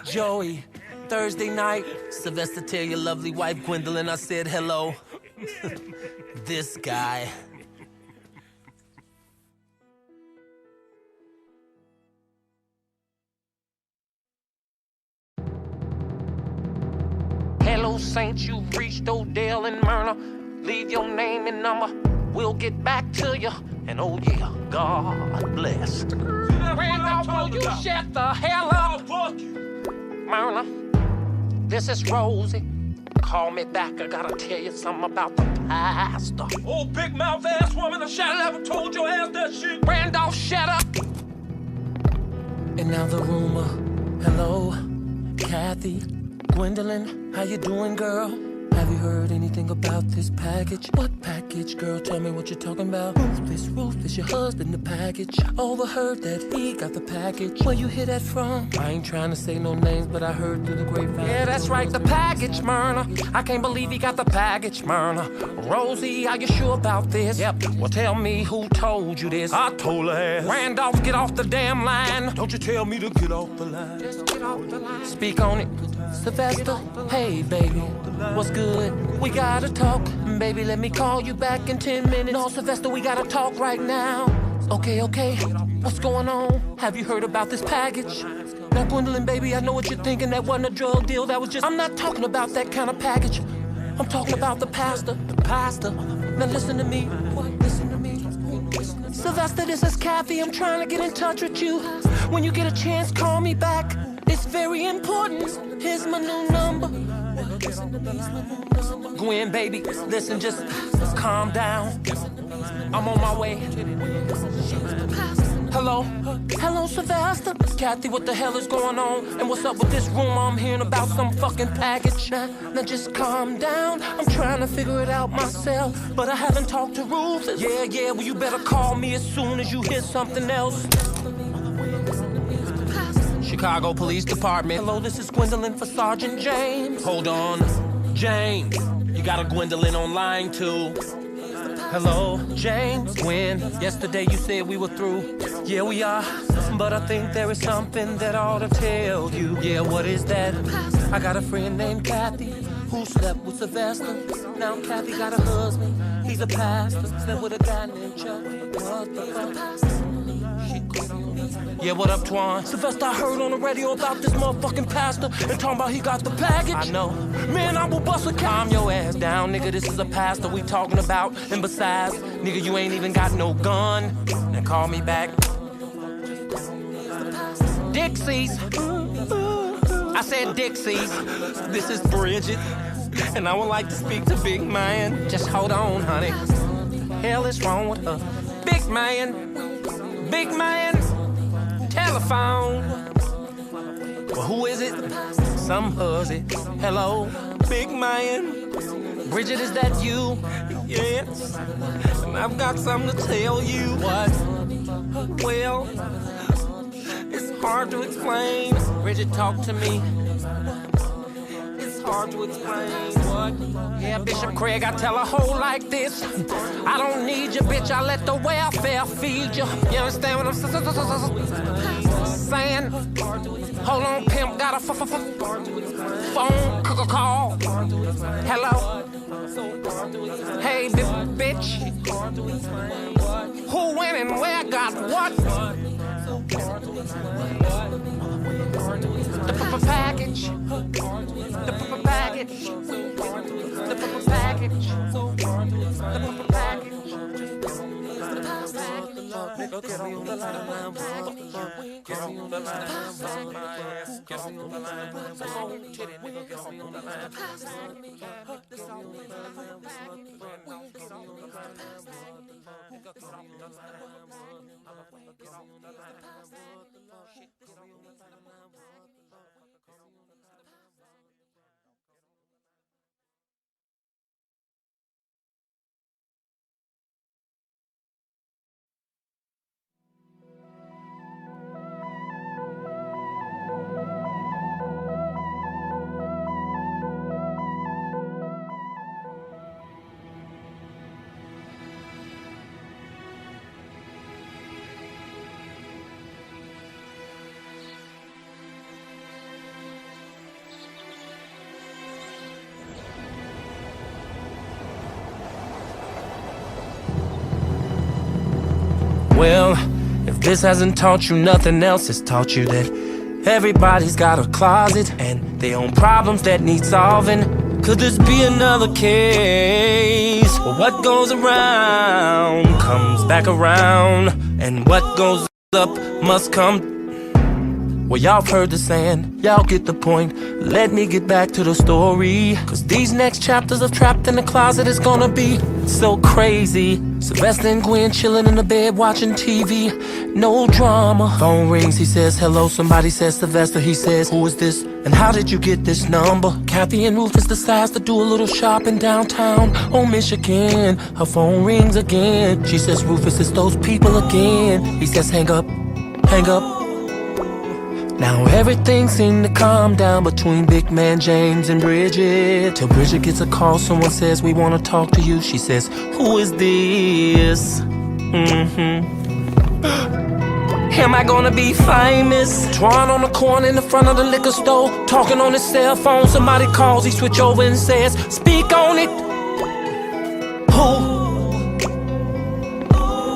Joey, Thursday night. Sylvester, tell your lovely wife Gwendolyn I said hello. This guy. Hello, Saints, you've reached Odell and Myrna. Leave your name and number, we'll get back to you. And oh yeah, God bless. Randolph, will you shut the hell up? Myrna, this is Rosie. Call me back, I gotta tell you something about the pastor. Oh, big mouth ass woman, I should have never told your ass that shit. Randolph, shut up. And now the rumor, hello. Kathy, Gwendolyn, how you doing, girl? Have you heard anything about this package? What package, girl? Tell me what you're talking about. Rufus, your husband, the package. Overheard that he got the package. Where you hear that from? I ain't trying to say no names, but I heard through the grapevine. Yeah, that's right, the package, Myrna. I can't believe he got the package, Myrna. Rosie, are you sure about this? Yep. Well, tell me who told you this. I told her ass. Randolph, get off the damn line. Don't you tell me to get off the line. Just get off the line. Speak on it. Sylvester, hey, baby. What's good? We gotta talk. Baby, let me call you back in 10 minutes. No, Sylvester, we gotta talk right now. Okay. What's going on? Have you heard about this package? Now, Gwendolyn, baby, I know what you're thinking. That wasn't a drug deal. That was just... I'm not talking about that kind of package. I'm talking about the pastor. The pastor. Now, listen to me. Listen to me. Sylvester, this is Kathy. I'm trying to get in touch with you. When you get a chance, call me back. It's very important. Here's my new number. Gwen, baby, listen, just calm down. I'm on my way. Hello, Sylvester. Kathy, what the hell is going on? And what's up with this rumor I'm hearing about some fucking package? Now just calm down. I'm trying to figure it out myself, but I haven't talked to Roffus. Yeah, well, you better call me as soon as you hear something else. Chicago Police Department. Hello, this is Gwendolyn for Sergeant James. Hold on, James. You got a Gwendolyn on line too. Hello, James. Gwen, yesterday you said we were through. Yeah, we are. But I think there is something that I ought to tell you. Yeah, what is that? I got a friend named Kathy who slept with Sylvester. Now Kathy got a husband. He's a pastor. Slept with a guy named Chuck. What the fuck? Yeah, what up, Twan? Sylvester, I heard on the radio about this motherfucking pastor and talking about he got the package. I know. Man, I will bust a calm your ass down, nigga. This is a pastor we talking about. And besides, nigga, you ain't even got no gun. Now call me back. Dixies. I said Dixies. This is Bridget. And I would like to speak to Big Man. Just hold on, honey. Hell is wrong with her? Big Man. Big Man. Telephone. Well, who is it? Some hussy. Hello, Big Man. Bridget, is that you? Yes. And I've got something to tell you. What? Well, it's hard to explain. Bridget, talk to me. It's hard to explain. What? Yeah, Bishop Craig, I tell a hoe like this. I don't need you, bitch. I let the welfare feed you. You understand what I'm saying? Hold on, pimp. Got a phone call. Hello. Hey, bitch. Who, when, and where got what? The package. The package. The package. The package. Nigga, get on the line. Get on the line. Get on the line. Titty nigga, get on the line. Well, if this hasn't taught you nothing else, it's taught you that everybody's got a closet and their own problems that need solving. Could this be another case? Well, what goes around comes back around, and what goes up must come. Well, y'all heard the saying, y'all get the point. Let me get back to the story, cause these next chapters of Trapped in the Closet is gonna be so crazy. Sylvester and Gwen chilling in the bed watching TV, no drama. Phone rings, he says hello, somebody says Sylvester, he says who is this and how did you get this number? Kathy and Rufus decides to do a little shopping downtown on Michigan. Her phone rings again, she says Rufus, it's those people again. He says hang up, hang up. Now everything seemed to calm down between Big Man James and Bridget, till Bridget gets a call, someone says we wanna talk to you. She says, who is this? Am I gonna be famous? Twan on the corner in the front of the liquor store, talking on his cell phone. Somebody calls, he switch over and says, speak on it. Who?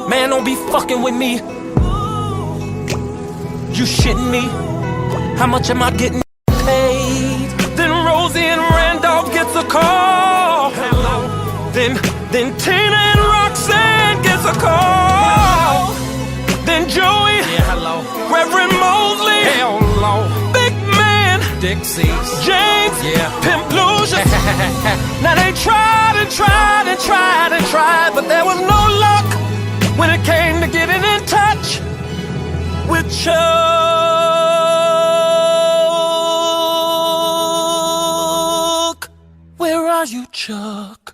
Man, don't be fucking with me. You shitting me? How much am I getting paid? Then Rosie and Randolph gets a call. Hello. Then Tina and Roxanne gets a call. Hello. Then Joey, yeah, hello. Reverend Mosley, hello. Big Man, Dixie's, James, yeah. Pimp Lucius. Now they tried and tried and tried and tried, but there was no luck when it came to getting in touch with Chuck. Where are you, Chuck?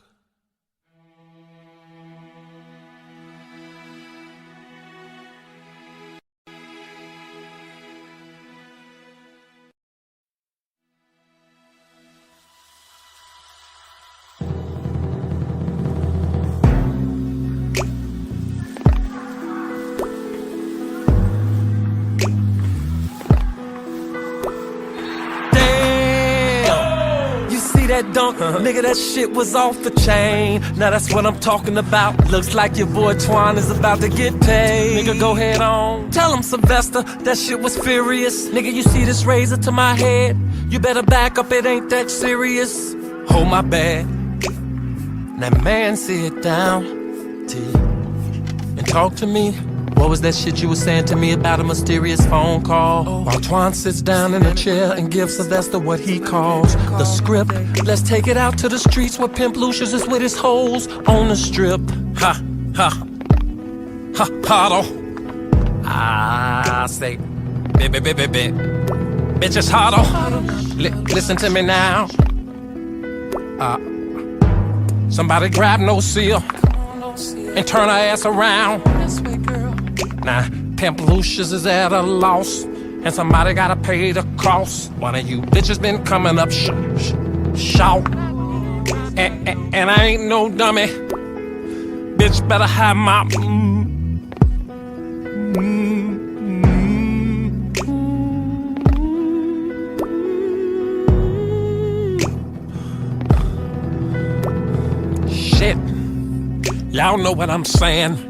That dunk, nigga, that shit was off the chain. Now that's what I'm talking about. Looks like your boy Twan is about to get paid. Nigga, go head on. Tell him, Sylvester, that shit was furious. Nigga, you see this razor to my head? You better back up, it ain't that serious. Oh, my bad. Now, man, sit down, T, and talk to me. What was that shit you were saying to me about a mysterious phone call? While Twan sits down in a chair and gives Sylvester what he calls the script. Let's take it out to the streets where Pimp Lucius is with his hoes on the strip. Ha, ha, ha, hardo. I say, bitches hardo. Listen to me now. Somebody grab no seal and turn her ass around. Now, Pimp Lucius is at a loss, and somebody gotta pay the cost. One of you bitches been coming up shout, and I ain't no dummy. Bitch better have my shit. Y'all know what I'm saying.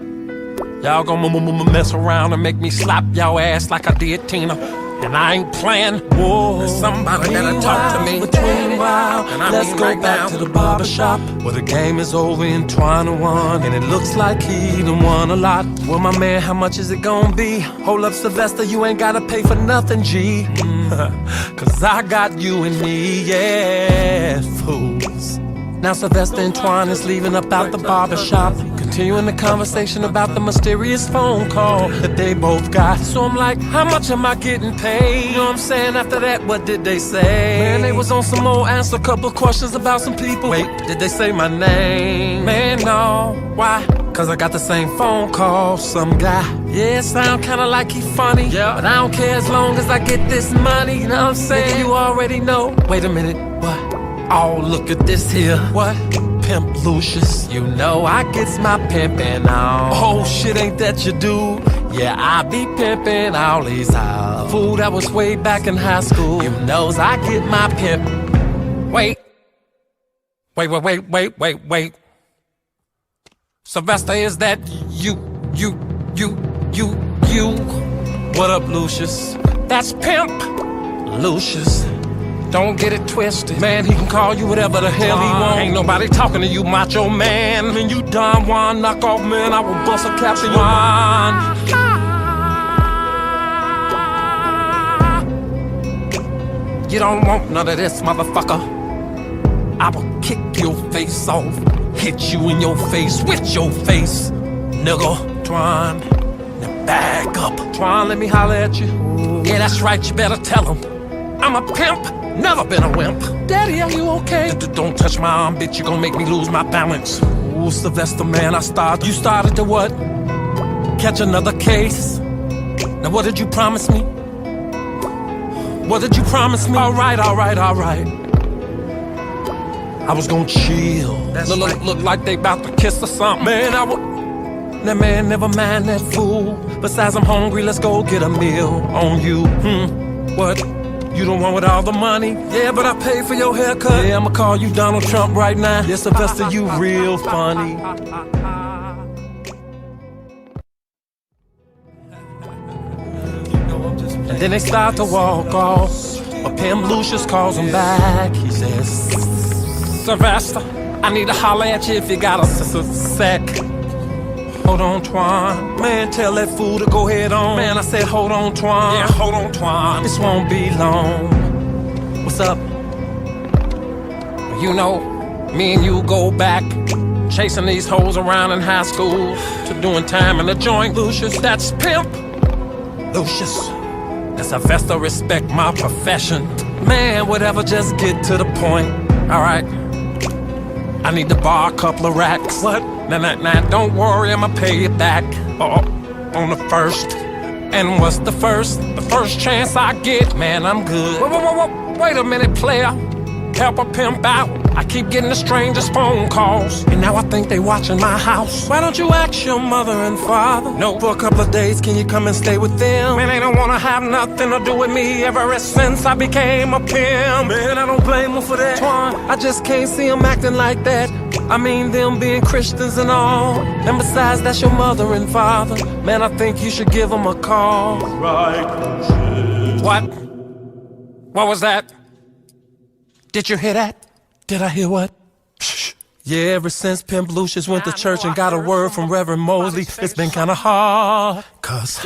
Y'all gonna mess around and make me slap y'all ass like I did Tina. And I ain't playing. Whoa, somebody better talk to me. Meanwhile, let's go back to the barber shop where the game is over and Twan won. And it looks like he done won a lot. Well, my man, how much is it gonna be? Hold up, Sylvester, you ain't gotta pay for nothing, G. Cause I got you and me, yeah, fools. Now Sylvester and Twan is leaving up out the barbershop, continuing the conversation about the mysterious phone call that they both got. So I'm like, how much am I getting paid? You know what I'm saying? After that, what did they say? Man, they was on some more, answer a couple questions about some people. Wait, did they say my name? Man, no. Why? Cause I got the same phone call, some guy. Yeah, it sound kinda like he funny, yeah, but I don't care as long as I get this money. You know what I'm saying? Nigga, you already know. Wait a minute, what? Oh, look at this here. What? Pimp Lucius. You know I gets my pimpin' on. Oh, shit, ain't that your dude? Yeah, I be pimpin' all these hoes. Fool, that was way back in high school. You knows I get my pimp. Wait. Sylvester, is that you? What up, Lucius? That's Pimp Lucius. Don't get it twisted. Man, he can call you whatever the hell he want. Ain't nobody talking to you, macho man. And you Don Juan, knock off, man, I will bust a cap in your mind. don't want none of this, motherfucker. I will kick your face off, hit you in your face with your face, nigga. Twan, now back up. Twan, let me holler at you. Yeah, that's right, you better tell him. I'm a pimp, never been a wimp. Daddy, are you okay? Don't touch my arm, bitch, you gon' make me lose my balance. Ooh, Sylvester, man, you started to what? Catch another case. Now what did you promise me? What did you promise me? All right. I was gonna chill. Look like they about to kiss or something. Man, That man, never mind that fool. Besides, I'm hungry, let's go get a meal on you. What? You the one with all the money? Yeah, but I paid for your haircut. Yeah, I'ma call you Donald Trump right now. Yeah, Sylvester, you real funny. And then they start to walk off, but Pimp Lucius calls him back. He says, Sylvester, I need to holler at you if you got a sec. Hold on, Twan. Man, tell that fool to go head on. Man, I said, hold on, Twan. Yeah, hold on, Twan. This won't be long. What's up? You know, me and you go back, chasing these hoes around in high school to doing time in the joint. Lucius, that's Pimp Lucius. And Sylvester, respect my profession. Man, whatever, just get to the point. Alright, I need to borrow a couple of racks. What? Nah, don't worry, I'ma pay you back. On the first. And what's the first? The first chance I get, man, I'm good. Whoa, wait a minute, player. Help a pimp out. I keep getting the strangest phone calls, and now I think they watching my house. Why don't you ask your mother and father? No, for a couple of days, can you come and stay with them? Man, they don't wanna have nothing to do with me ever since I became a pimp. Man, I don't blame them for that. Twan, I just can't see them acting like that. I mean, them being Christians and all. And besides, that's your mother and father. Man, I think you should give them a call. Right. What? What was that? Did you hear that? Did I hear what? Shh. Yeah, ever since Pimp Lucius went to church and got a word from Reverend Mosley, it's been kinda hard. Cause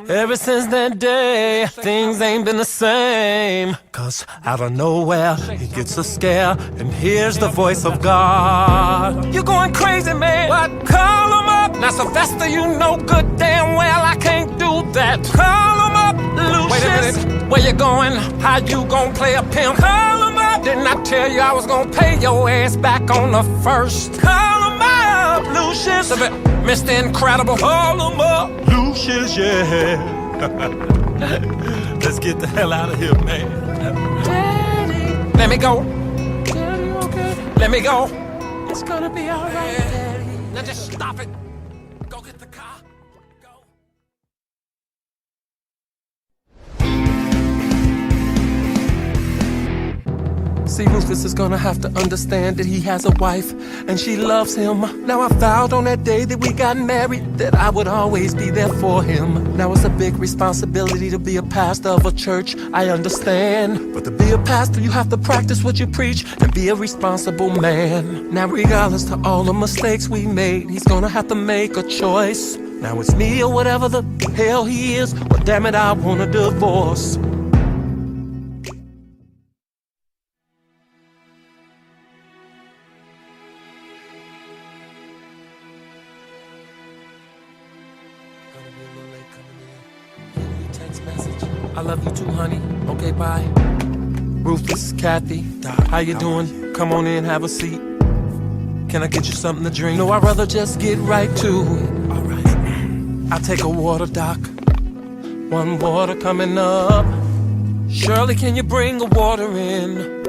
ever since that day, things ain't been the same. Cause out of nowhere, he gets a scare, and here's the voice of God. You going crazy, man. What? Call him up. Now, Sylvester, you know good damn well I can't do that. Call him up, Lucius. Wait a minute. Where you going? How you gon' play a pimp? Call him up. Didn't I tell you I was gonna pay your ass back on the first? Call him up, Lucius. Mr. Incredible. Call him up, Lucius, yeah. Let's get the hell out of here, man. Daddy. Let me go. Daddy, okay? Let me go. It's gonna be alright, Daddy. Now just stop it. Go get the car. See, Roffus is gonna have to understand that he has a wife and she loves him. Now I vowed on that day that we got married that I would always be there for him. Now it's a big responsibility to be a pastor of a church, I understand. But to be a pastor you have to practice what you preach and be a responsible man. Now regardless to all the mistakes we made, he's gonna have to make a choice. Now it's me or whatever the hell he is, or damn it, I want a divorce. I love you too, honey. Okay, bye. Roffus, Kathy, how you doing? Come on in, have a seat. Can I get you something to drink? No, I'd rather just get right to it. All right. I'll take a water, Doc. One water coming up. Shirley, can you bring a water in?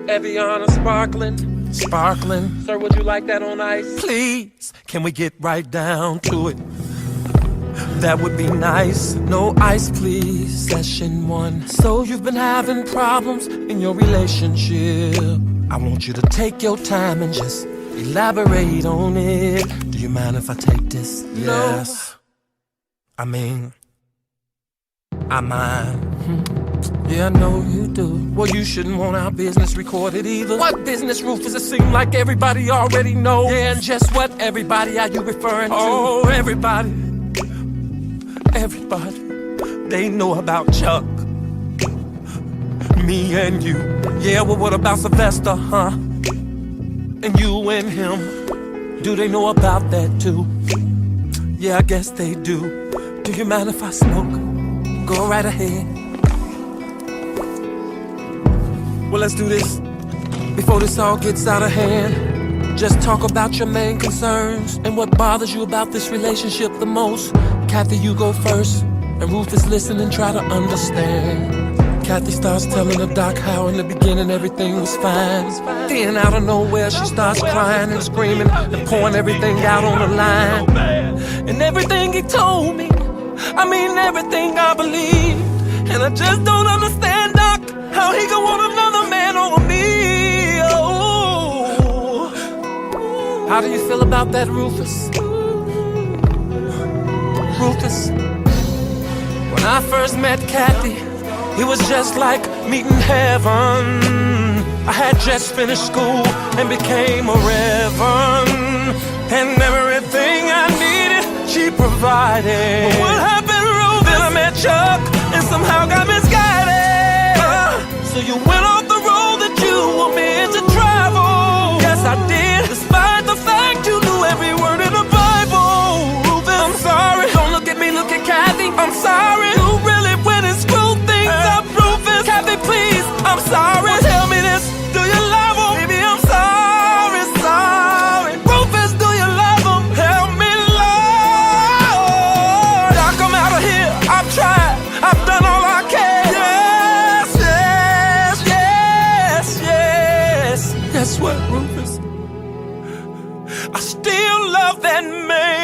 Evian sparkling. Sparkling. Sir, would you like that on ice? Please, can we get right down to it? That would be nice. No ice, please. Session 1. So you've been having problems in your relationship. I want you to take your time and just elaborate on it. Do you mind if I take this? Yes. I mean, I mind. Yeah, I know you do. Well, you shouldn't want our business recorded either. What business, Roffus? It seems like everybody already knows. Yeah, and just what everybody are you referring to? Oh, everybody. Everybody, they know about Chuck. me and you. Yeah, well, what about Sylvester, huh? And you and him, do they know about that too? Yeah, I guess they do. Do you mind if I smoke? Go right ahead. Well, let's do this. Before this all gets out of hand, just talk about your main concerns and what bothers you about this relationship the most. Kathy, you go first, and Roffus listen and try to understand. Kathy starts telling the doc how in the beginning everything was fine. Then out of nowhere she starts crying and screaming and pouring everything out on the line. And everything he told me, I mean everything I believe. And I just don't understand, Doc, how he could want another man over me. Oh. How do you feel about that, Roffus? Roffus, when I first met Kathy, it was just like meeting heaven. I had just finished school and became a reverend, and everything I needed, she provided. But what happened, Roffus? Then I met Chuck and somehow got misguided. So you went off the road that you were meant to travel. Yes, I did, despite the fact you knew every word in the Bible. Roffus, I'm sorry. Don't look at me, look at Kathy. I'm sorry. You really went and screwed things up, Roffus. Kathy, please, I'm sorry. Well, tell me this, do you love him? Baby, I'm sorry, sorry. Roffus, do you love him? Help me, Lord. Doc, I'm out of here. I've tried. I've done all I can. Yes, yes, yes, yes. Guess what, Roffus? I still love that man.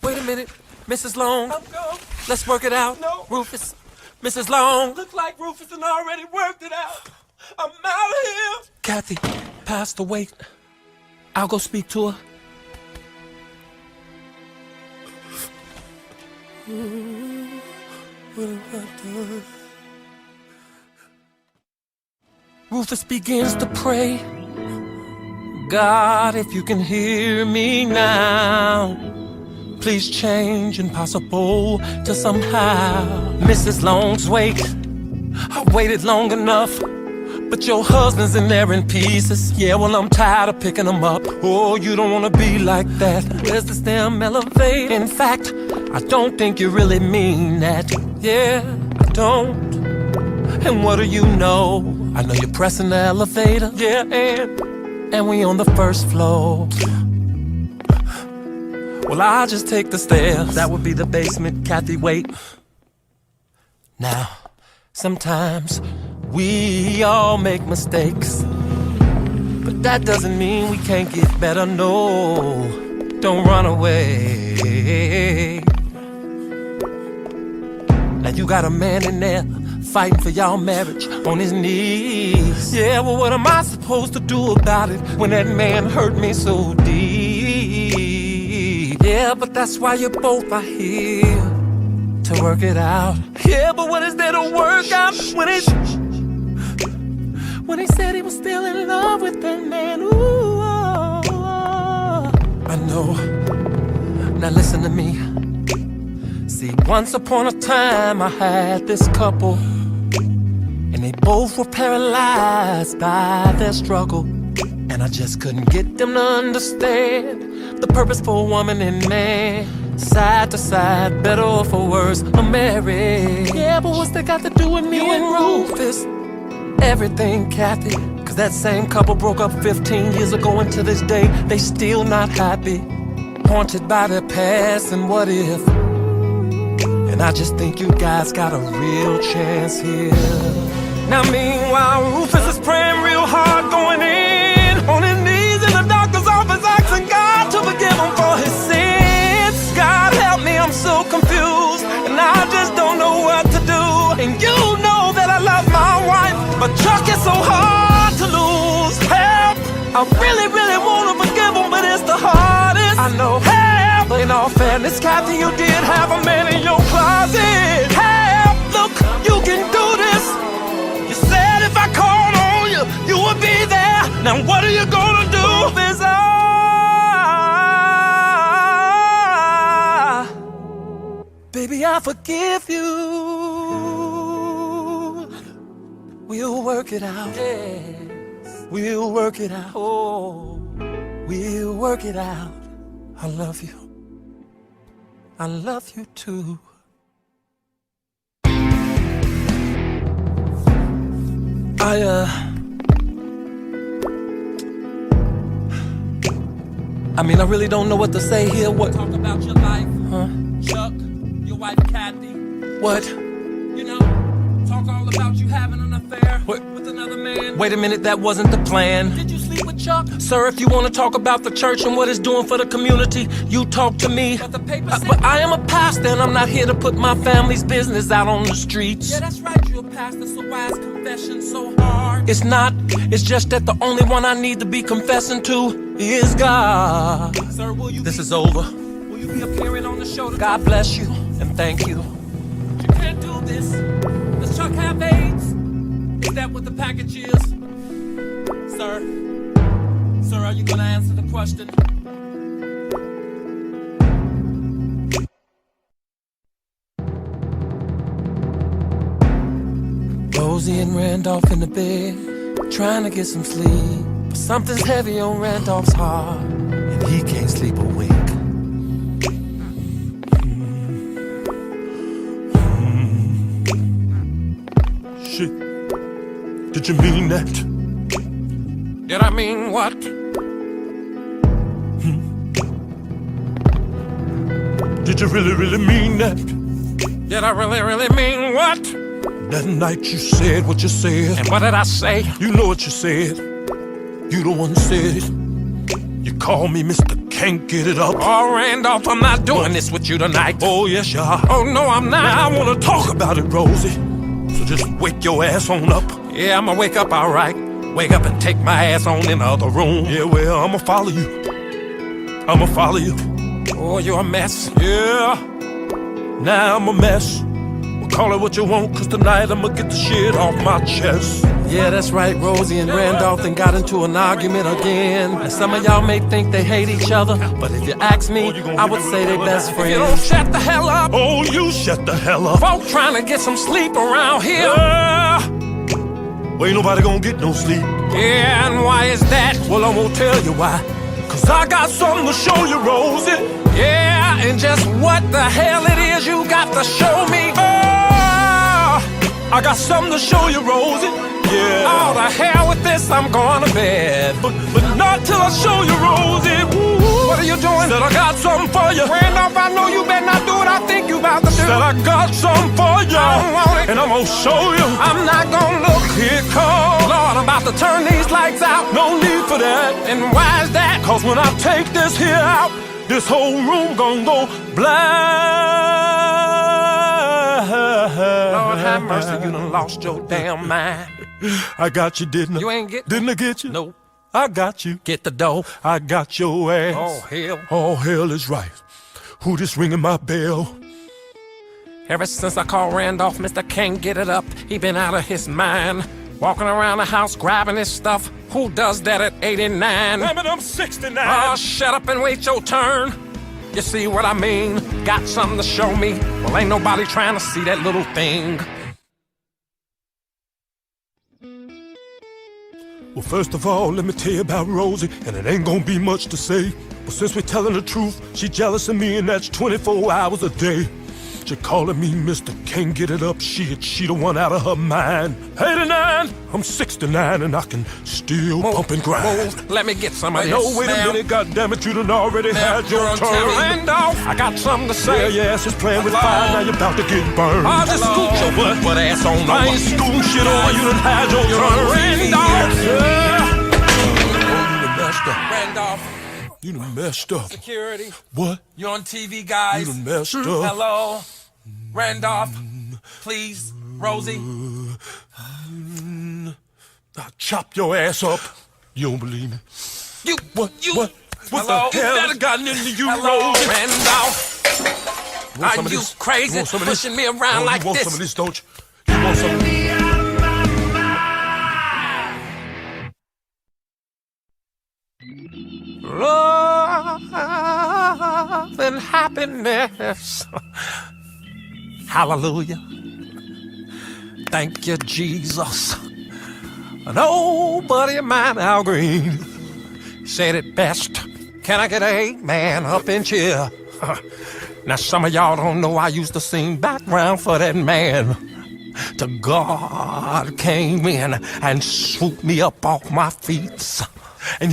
Wait a minute, Mrs. Long. I'm gone. Let's work it out. No. Roffus, Mrs. Long. Looks like Roffus and already worked it out. I'm out of here. Kathy passed away. I'll go speak to her. What have I done? Roffus begins to pray. God, if you can hear me now, please change impossible to somehow. Mrs. Long's wake, I waited long enough, but your husband's in there in pieces. Yeah, well, I'm tired of picking him up. Oh, you don't wanna be like that. Where's this damn elevator? In fact, I don't think you really mean that. Yeah, I don't. And what do you know? I know you're pressing the elevator. Yeah, and we on the first floor. Well, I'll just take the stairs. That would be the basement. Kathy, wait. Now, sometimes we all make mistakes, but that doesn't mean we can't get better. No, don't run away. Now you got a man in there fighting for y'all marriage on his knees. Yeah, well, what am I supposed to do about it when that man hurt me so deep? Yeah, but that's why you both are here, to work it out. Yeah, but what is there to work out when he said he was still in love with that man? Ooh, oh, oh. I know. Now listen to me. See, once upon a time I had this couple, and they both were paralyzed by their struggle, and I just couldn't get them to understand the purpose for a woman and man. Side to side, better or for worse, I'm married. Yeah, but what's that got to do with me and Roffus? Everything, Kathy, cause that same couple broke up 15 years ago, and to this day they still not happy, haunted by their past and what if. And I just think you guys got a real chance here. Now meanwhile, Roffus is praying real hard, going in on his knees in the doctor's office, asking God to forgive him for his sins. God help me, I'm so confused, and I just don't know what to do. And you know that I love my wife, but Chuck is so hard to lose. Help! I really, really wanna forgive him, but it's the hardest. I know. Help! But in all fairness, Kathy, you did have a man in your closet. Help! Look, you can do this. You said if I called on you, you would be there. Now what are you gonna do? This baby, Rosie, I forgive you. We'll work it out. Yes. We'll work it out. Oh, we'll work it out. I love you. I love you too. I mean, I really don't know what to say here. What? Talk about your life, huh? Chuck, your wife Kathy. What? You know, talk all about you having an affair with another man. Wait a minute, that wasn't the plan. Did you sleep with Chuck? Sir, if you want to talk about the church and what it's doing for the community, you talk to me. But the paper but I am a pastor and I'm not here to put my family's business out on the streets. Yeah, that's right, you're a pastor, so why is confession so hard? It's not, it's just that the only one I need to be confessing to is God. Sir, will you this is over. Will you be appearing on the show? God bless you and thank you. You can't do this. Does Chuck have AIDS? Is that what the package is? Sir? Sir, are you gonna answer the question? Rosie and Randolph in the bed, trying to get some sleep. But something's heavy on Randolph's heart, and he can't sleep a wink. Shit, did you mean that? Did I mean what? Did you really mean that? Did I really mean what? That night you said what you said. And what did I say? You know what you said. You the one said it. You call me Mr. Can't Get It Up. Oh, Randolph, I'm not doing this with you tonight. Oh, yes, you are. Oh, no, I'm not. Now I want to talk about it, Rosie. So just wake your ass on up. Yeah, I'ma wake up all right. Wake up and take my ass on in the other room. Yeah, well, I'ma follow you. I'ma follow you. Oh, you're a mess. Yeah, now I'm a mess. Call it what you want, cause tonight I'ma get the shit off my chest. Yeah, that's right, Rosie and Randolph then got into an argument again. And some of y'all may think they hate each other, but if you ask me, I would say they best friends. If you don't shut the hell up. Oh, you shut the hell up. Folk trying to get some sleep around here. Well, ain't nobody gonna get no sleep. Yeah, and why is that? Well, I'm gonna tell you why. Cause I got something to show you, Rosie. Yeah, and just what the hell it is you got to show me. I got something to show you, Rosie. Yeah. Oh, the hell with this, I'm going to bed. But not till I show you, Rosie. Woo. What are you doing? Said I got something for you. Randolph, I know you better not do what I think you about to do. Said I got something for you. I don't want it. And I'm gonna show you. I'm not gonna look. Here it comes. Lord, I'm about to turn these lights out. No need for that. And why is that? Cause when I take this here out, this whole room gonna go blind. Lord have mercy, you done lost your damn mind. I got you, didn't I? You ain't get Didn't I get you? Nope. I got you. Get the dough. I got your ass. Oh, hell. Oh, hell is right. Who just ringing my bell? Ever since I called Randolph, Mr. Can't Get It Up, he been out of his mind. Walking around the house grabbing his stuff. Who does that at 89? Damn it, I'm 69. Oh, shut up and wait your turn. You see what I mean? Got something to show me? Well, ain't nobody trying to see that little thing. Well, first of all, let me tell you about Rosie, and it ain't gonna be much to say. But since we're telling the truth, she jealous of me, and that's 24 hours a day. She calling me Mr. Can't Get It Up. She the one out of her mind. 89, I'm 69, and I can still pump and grind. Let me get some of this. No, wait a minute, goddammit, you done already had your turn. Randolph, I got something to say. Yeah, your ass is playing with fire, now you're about to get burned. I'll just scoot your butt ass on over. I ain't scooting shit on, you done had your turn. Randolph. Yeah. Oh, you done messed up. Randolph. You done messed up. Security. What? You're on TV, guys. You done messed up. Hello. Randolph. Please. Rosie. I'll chop your ass up. You don't believe me? You. What? You. What Hello? the hell has gotten into you, Hello, Rosie? Randolph. Are you crazy pushing me around like this? You want this? some of this, don't you? You want some of this? Love and happiness Hallelujah. Thank you, Jesus. An old buddy of mine, Al Green, said it best. Can I get an amen up in cheer? Now some of y'all don't know I used to sing background for that man. To God came in and swooped me up off my feet. And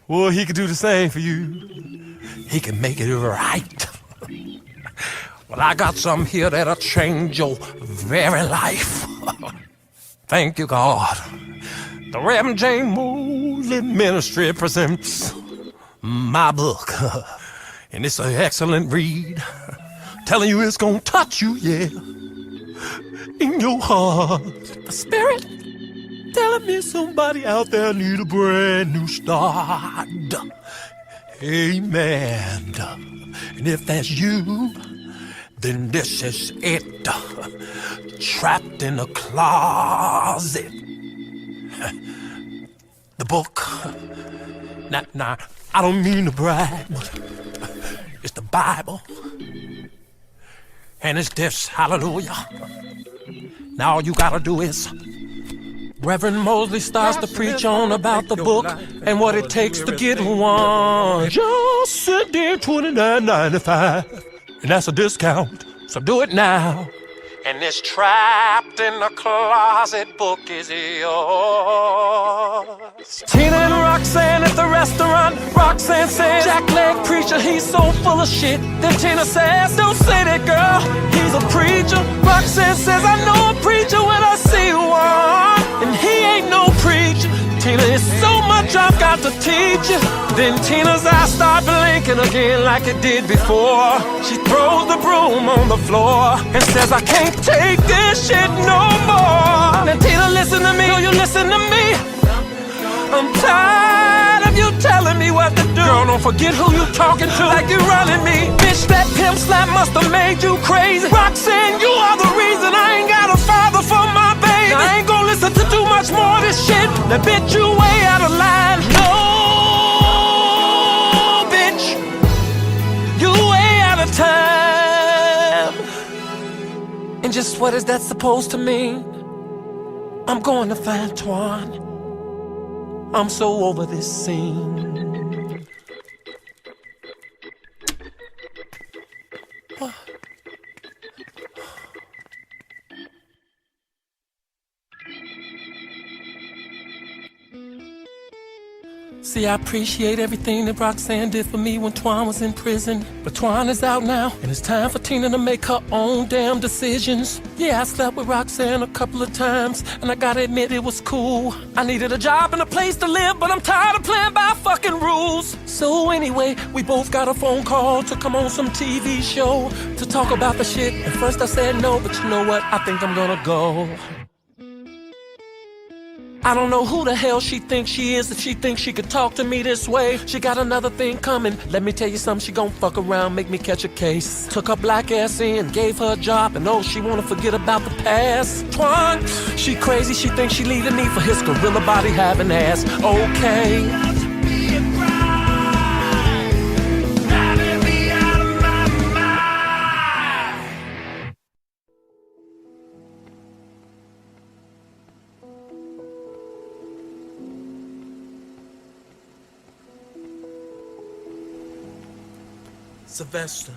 well, he could do the same for you. He can make it right. Well, I got something here that'll change your very life. Thank you, God. The Reverend Jane Mosley Ministry presents my book. And it's an excellent read. Telling you it's gonna touch you, yeah. In your heart. The Spirit telling me somebody out there need a brand new start. Amen. And if that's you, then this is it. Trapped in a closet. The book. Now, I don't mean to brag, but it's the Bible. And it's this, hallelujah. Now all you gotta do is Reverend Mosley starts to preach on about the book and what it takes to get one. Just sit there, $29.95, and that's a discount. So do it now. And this trapped in the closet book is yours. Tina and Roxanne at the restaurant. Roxanne says, Jack Leg preacher, he's so full of shit. Then Tina says, don't say that, girl, he's a preacher. Roxanne says, I know a preacher when I see one. And he ain't no preacher. Tina, it's so much I've got to teach you. Then Tina's eyes start blinking again like it did before. She throws the broom on the floor and says, I can't take this shit no more. Now Tina, listen to me, will you listen to me? I'm tired of you telling me what to do. Girl, don't forget who you talking to like you running me. Bitch, that pimp slap must have made you crazy. Roxanne, you are the reason I ain't got a father for my baby. Now, I ain't gonna listen to too much more of this shit. Now, bitch, you way out of line. No, bitch, you way out of time. And just what is that supposed to mean? I'm going to find Twan. I'm so over this scene. See, I appreciate everything that Roxanne did for me when Twan was in prison. But Twan is out now, and it's time for Tina to make her own damn decisions. Yeah, I slept with Roxanne a couple of times, and I gotta admit it was cool. I needed a job and a place to live, but I'm tired of playing by fucking rules. So anyway, we both got a phone call to come on some TV show to talk about the shit. At first I said no, but you know what? I think I'm gonna go. I don't know who the hell she thinks she is if she thinks she could talk to me this way. She got another thing coming. Let me tell you something, she gon' fuck around, make me catch a case. Took her black ass in, gave her a job, and oh, she wanna forget about the past. Twan, she crazy, she thinks she leaving me for his gorilla body having ass. Okay. Sylvester,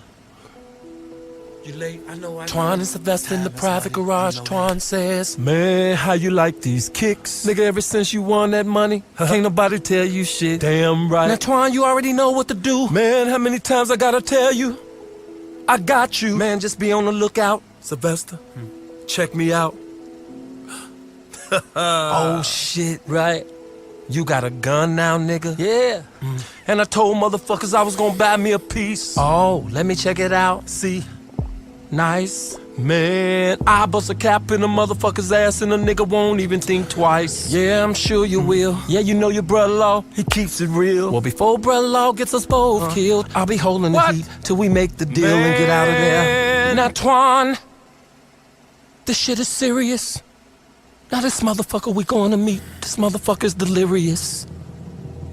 you late? I know I Twan and Sylvester in the private garage. Twan says, man, how you like these kicks? Nigga, ever since you won that money, can't nobody tell you shit. Damn right. Now, Twan, you already know what to do. Man, how many times I gotta tell you? I got you. Man, just be on the lookout. Sylvester, check me out. Oh, shit, right? You got a gun now, nigga? Yeah. And I told motherfuckers I was gonna buy me a piece. Oh, let me check it out. See? Nice. Man, I bust a cap in a motherfucker's ass and a nigga won't even think twice. Yeah, I'm sure you will. Yeah, you know your brother-in-law, he keeps it real. Well, before brother-in-law gets us both killed, I'll be holding the heat till we make the deal and get out of there. Now, Twan, this shit is serious. Now this motherfucker we going to meet, this motherfucker's delirious.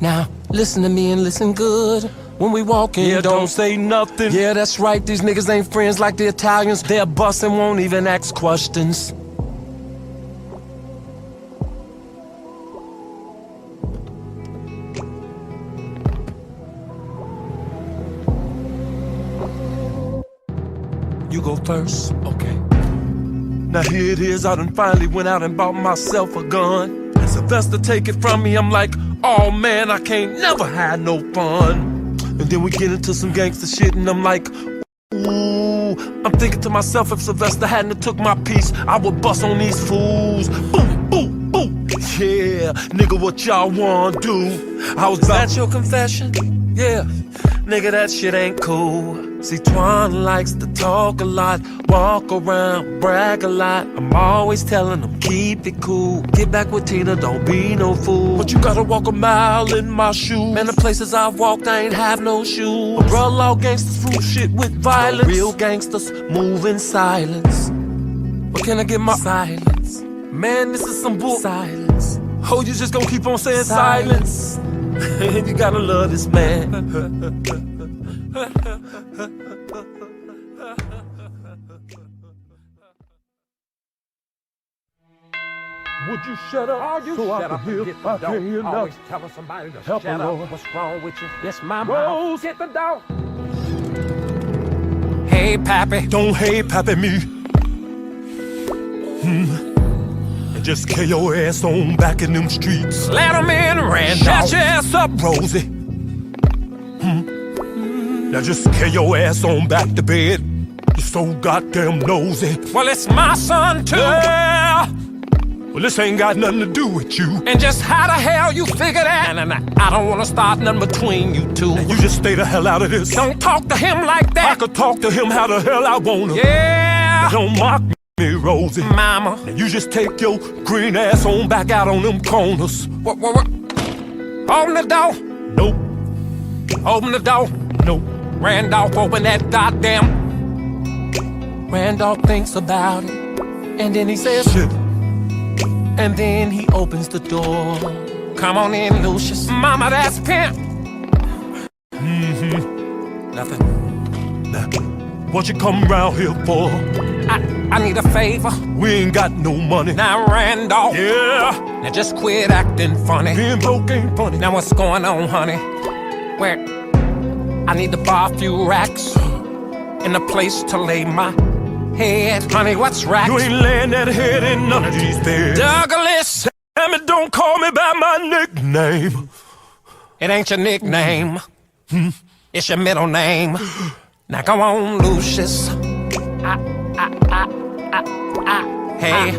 Now, listen to me and listen good. When we walk in, Yeah, don't say nothing. Yeah, that's right, these niggas ain't friends like the Italians. They're bust and won't even ask questions. You go first, okay. Now here it is, I done finally went out and bought myself a gun. And Sylvester take it from me, I'm like, oh man, I can't never have no fun. And then we get into some gangster shit and I'm like, ooh. I'm thinking to myself, if Sylvester hadn't took my piece, I would bust on these fools. Boom, boom, boom. Yeah, nigga, what y'all wanna do? I was Is that your confession? yeah, nigga, that shit ain't cool. See, Twan likes to talk a lot, walk around, brag a lot. I'm always telling him, keep it cool. Get back with Tina, don't be no fool. But you gotta walk a mile in my shoes. Man, the places I've walked, I ain't have no shoes. But bruh, all gangsters prove shit with violence. Real gangsters move in silence. But can I get my silence? Man, this is some bull. Silence. Oh, you just gonna keep on saying silence. You gotta love this man. Would you shut up? Oh, you so shut I up can and hear? get the I dough. can't hear Always nothing. telling somebody to Help shut her, up. Lord. What's wrong with you? It's my Rose. mouth. Get the dough. Hey, Pappy. Don't hate Pappy me. And just carry your ass on back in them streets. Let him in, Randolph. Shut your ass up, Rosie. Now just carry your ass on back to bed. You're so goddamn nosy. Well, it's my son, too. Yeah. Well, this ain't got nothing to do with you. And just how the hell you figure that? And I don't want to start nothing between you two. You just stay the hell out of this. Don't talk to him like I that. could talk to him how the hell I wanna. Yeah. Don't mock me, Rosie. Mama. Now you just take your green ass on back out on them corners. What? Open the door. Nope, Open the door. nope. Randolph, open that goddamn. Randolph thinks about it. And then he says, Shit. and then he opens the door. Come on in, Lucius. Mama, that's pimp. Nothing. Now, what you come around here for? I need a favor. We ain't got no money. Now, Randolph. Yeah, Now just quit acting funny. being broke ain't funny. Now what's going on, honey? Where? I need to buy a few racks and a place to lay my head. Honey, what's racks? You ain't laying that head in none of these beds. Douglas! Damn it, don't call me by my nickname. It ain't your nickname. It's your middle name. Now go on, Lucius. Hey,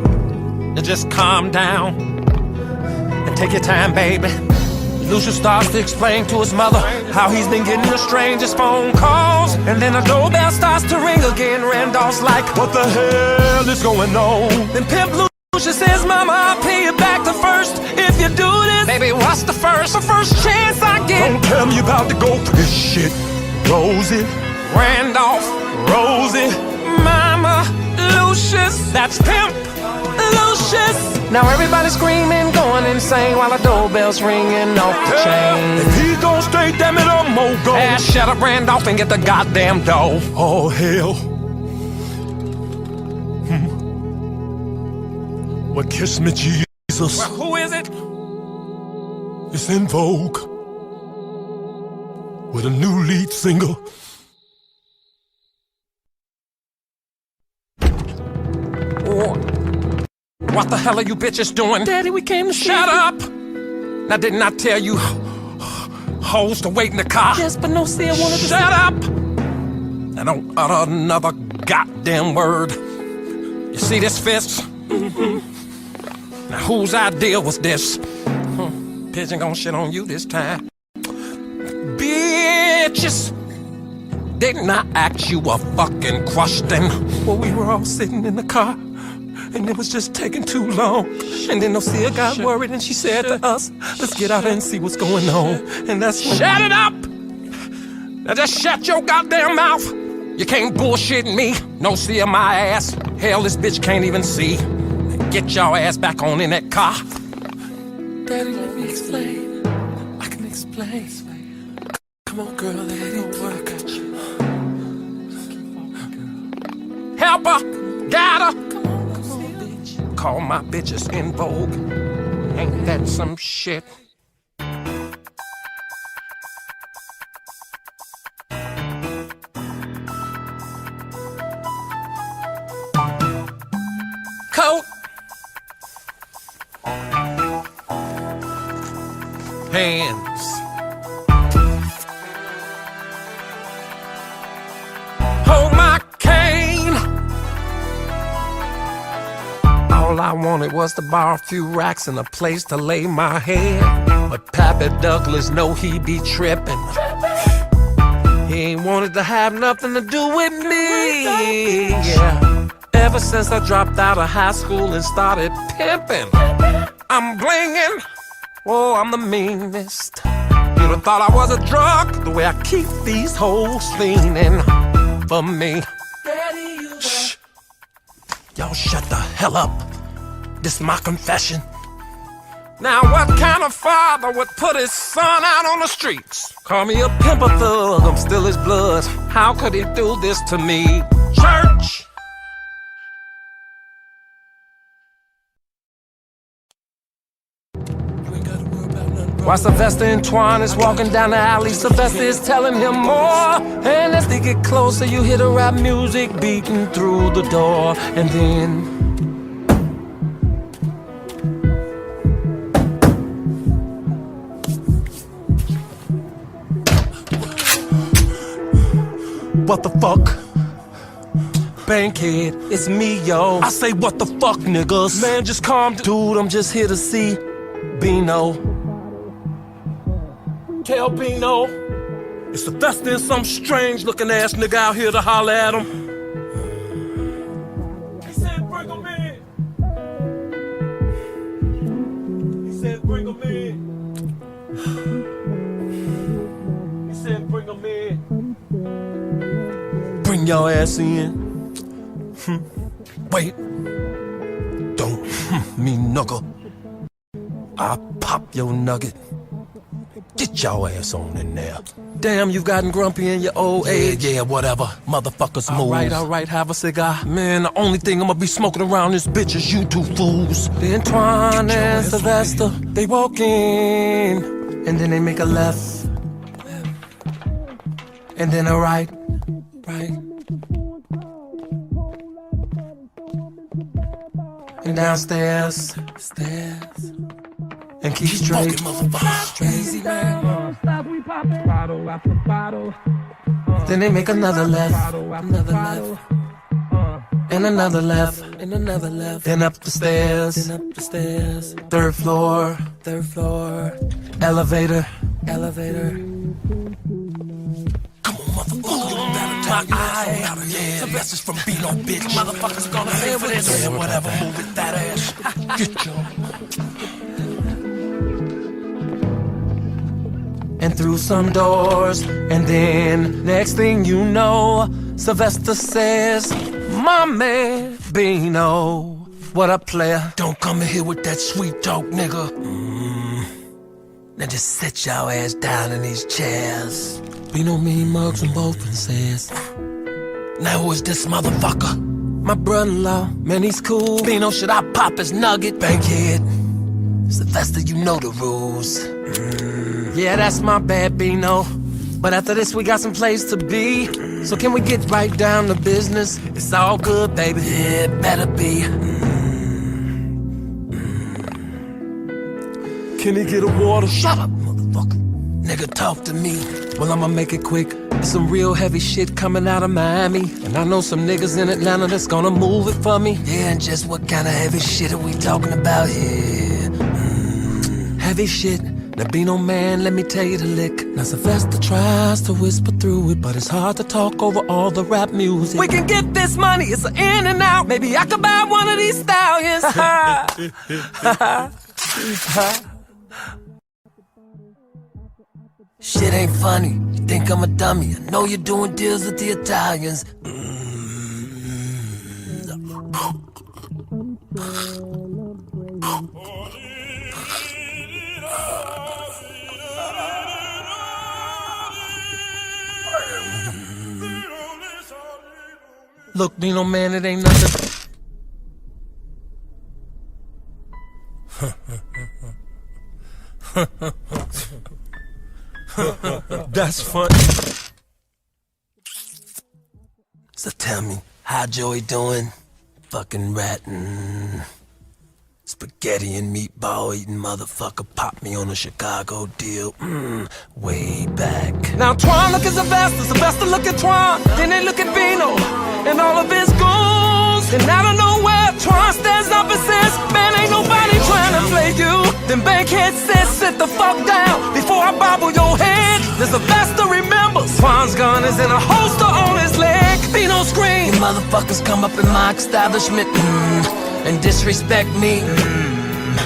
now just calm down and take your time, baby. Lucius starts to explain to his mother how he's been getting the strangest phone calls. And then a doorbell starts to ring again. Randolph's like, What the hell is going on? then Pimp Lucius says, Mama, I'll pay you back the first if you do this. Baby, what's the first? The first chance I get. Don't tell me you about to go through this shit. Rosie, Randolph, Rosie. Mama, Lucius, that's Pimp Lucius. Now everybody's screaming, going insane while the doorbell's ringing off the chain. If he gon' stay, damn it, I'm gon' go. Ah, shut up, Randolph, and get the goddamn dough. Oh, hell. Well, kiss me, Jesus. Well, who is it? It's in vogue. With a new lead singer. Oh, what the hell are you bitches doing? Daddy, we came to shut up. Now, didn't I tell you hoes to wait in the car? Yes, but no, see, I wanted to shut up. Now, don't utter another goddamn word. You see this fist? Now, whose idea was this? Pigeon gon' shit on you this time. Bitches! Didn't I ask you a fucking question? Well, we were all sitting in the car, and it was just taking too long. And then Lucia got worried, and she said to us, let's get out and see what's going on. And that's shut it up! Now just shut your goddamn mouth! You can't bullshit me. No see my ass. Hell, this bitch can't even see. Get your ass back on in that car. Daddy, let me explain. I can explain. Come on, girl, let it work. Help her, got her. Come on, bitch. Call my bitches in vogue. Ain't that some shit? Coat. Hands. Hold my cane. All I wanted was to borrow a few racks and a place to lay my head. But Pappy Douglas know he be trippin'. He ain't wanted to have nothing to do with me. Yeah. Ever since I dropped out of high school and started pimping, I'm blingin'. Oh, I'm the meanest. You'd have thought I was a drug, the way I keep these hoes leaning for me. Shh. Y'all shut the hell up. This is my confession. Now what kind of father would put his son out on the streets? Call me a pimp or thug, I'm still his blood. How could he do this to me? Church! While Sylvester and Twan is walking down the alley, Sylvester is telling him more. And as they get closer, you hear the rap music beating through the door. And then What the fuck? Bankhead, it's me, yo. I say what the fuck, niggas? Man, just calm down. Dude, I'm just here to see Bino. Tell Bino. It's Sylvester and some strange looking ass nigga out here to holler at him. He said bring him in. He said bring him in. He said bring him in. Bring your ass in. Wait. Don't me nugget. I'll pop your nugget. Get your ass on in there. Damn, you've gotten grumpy in your old age. Yeah, whatever. Motherfuckers move. Alright, have a cigar. Man, the only thing I'ma be smoking around this bitch is you two fools. Then Twan and Sylvester, they walk in. And then they make a left. And then a right. And downstairs. And keep straight. Crazy man. Bottle after bottle. Then they make another left. And another left. Then up the stairs. Third floor. Elevator. Come on, motherfucker. My eye. Yeah, message from Bino, bitch. Motherfuckers gonna pay for this. Yeah, whatever. Move it, that ass. Get your. And through some doors, and then next thing you know, Sylvester says, my man Bino, what a player. Don't come in here with that sweet talk, nigga. Now just sit your ass down in these chairs. Bino mean mugs and both and says, now who is this motherfucker? my brother-in-law, man he's cool. Bino, should I pop his nugget? Bankhead, Sylvester, you know the rules. yeah, that's my bad, Bino. But after this, we got some place to be. So can we get right down to business? It's all good, baby. Yeah, better be. Can he get a water? Shut up, motherfucker. Nigga, talk to me. Well, I'ma make it quick. There's some real heavy shit coming out of Miami. And I know some niggas in Atlanta that's gonna move it for me. Yeah, and just what kind of heavy shit are we talking about here? Heavy shit. Now be no man, let me tell you the lick. Now Sylvester tries to whisper through it, but it's hard to talk over all the rap music. We can get this money, it's an in and out. Maybe I could buy one of these stallions. Shit ain't funny. You think I'm a dummy. I know you're doing deals with the Italians. Look, Bino, man, it ain't nothing. That's fun. So tell me, how Joey doing? Fucking ratting. Spaghetti and meatball eating motherfucker popped me on a Chicago deal. Way back. Now Twan look at Sylvester look at Twan. Then they look at Bino and all of his goons. And out of nowhere, Twan stands up and says, man, ain't nobody trying to play you. Then Bankhead says, sit the fuck down before I bobble your head. Then Sylvester remembers Twan's gun is in a holster on his leg. Bino screams, You motherfuckers come up in my establishment and disrespect me.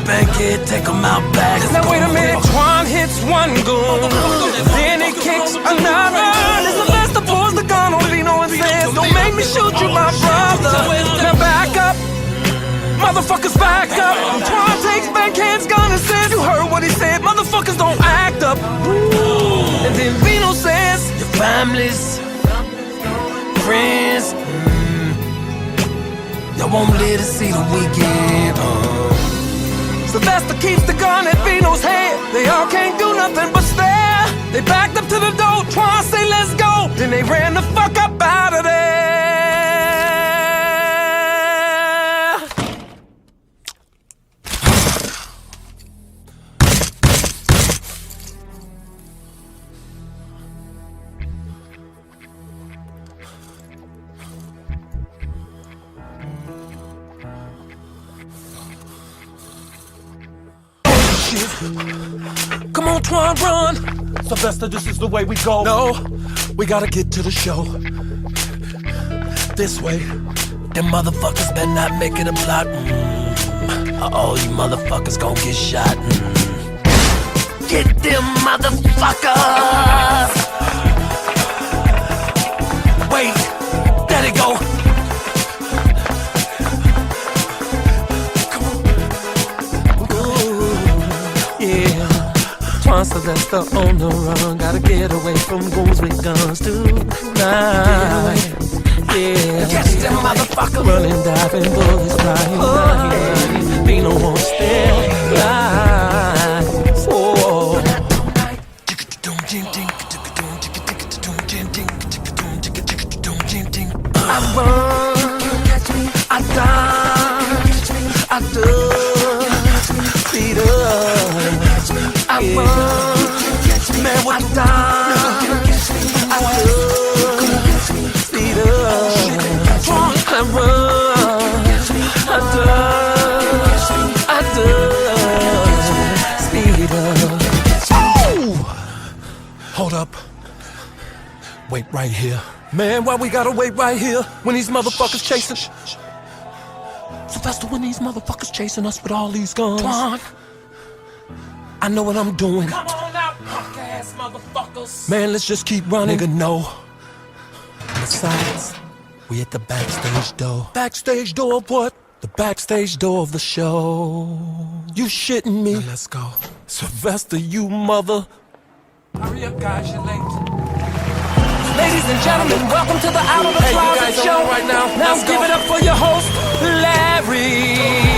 Bankhead, take them out back. now wait a minute, Twan hits one goon, then he kicks another. Then Sylvester pulls the gun on Bino and says, don't make me shoot you, my brother. Now back up, motherfuckers back up. Twan takes Bankhead's gun and says, you heard what he said, motherfuckers don't act up. And then Bino says, Your families, friends, y'all won't live to see the weekend. Sylvester keeps the gun at Bino's head. They all can't do nothing but stare. They backed up to the door, Twan say let's go. Then they ran the fuck up out of there. Come on, Twan, run. Sylvester, this is the way we go. No, we gotta get to the show. This way. Them motherfuckers better not make it a block. All you motherfuckers gon' get shot. Get them motherfuckers. Wait, there they go. Twan Sylvester on the run, gotta get away from goons with guns tonight. Yeah, Catch them motherfuckers. running, diving, bullets flying. Bino won't stay alive. Oh, I run, I dodge, I duck, speed up. I run, man, what I dodge, I duck, speed up. I run, I duck, I duck, speed up. Oh! Hold up. Wait right here. Man, why we gotta wait right here when these motherfuckers chasing? Sylvester, when these motherfuckers chasing us with all these guns. Twan, I know what I'm doing. come on out, punk ass motherfuckers. Man, let's just keep running. Nigga, no. Besides, we at the backstage door. Backstage door of what? The backstage door of the show. You shitting me? Now let's go. Sylvester, you mother. Hurry up, guys, you're late. Ladies and gentlemen, welcome to the Out of the Closet show. Right now Now give it up for your host, Larry.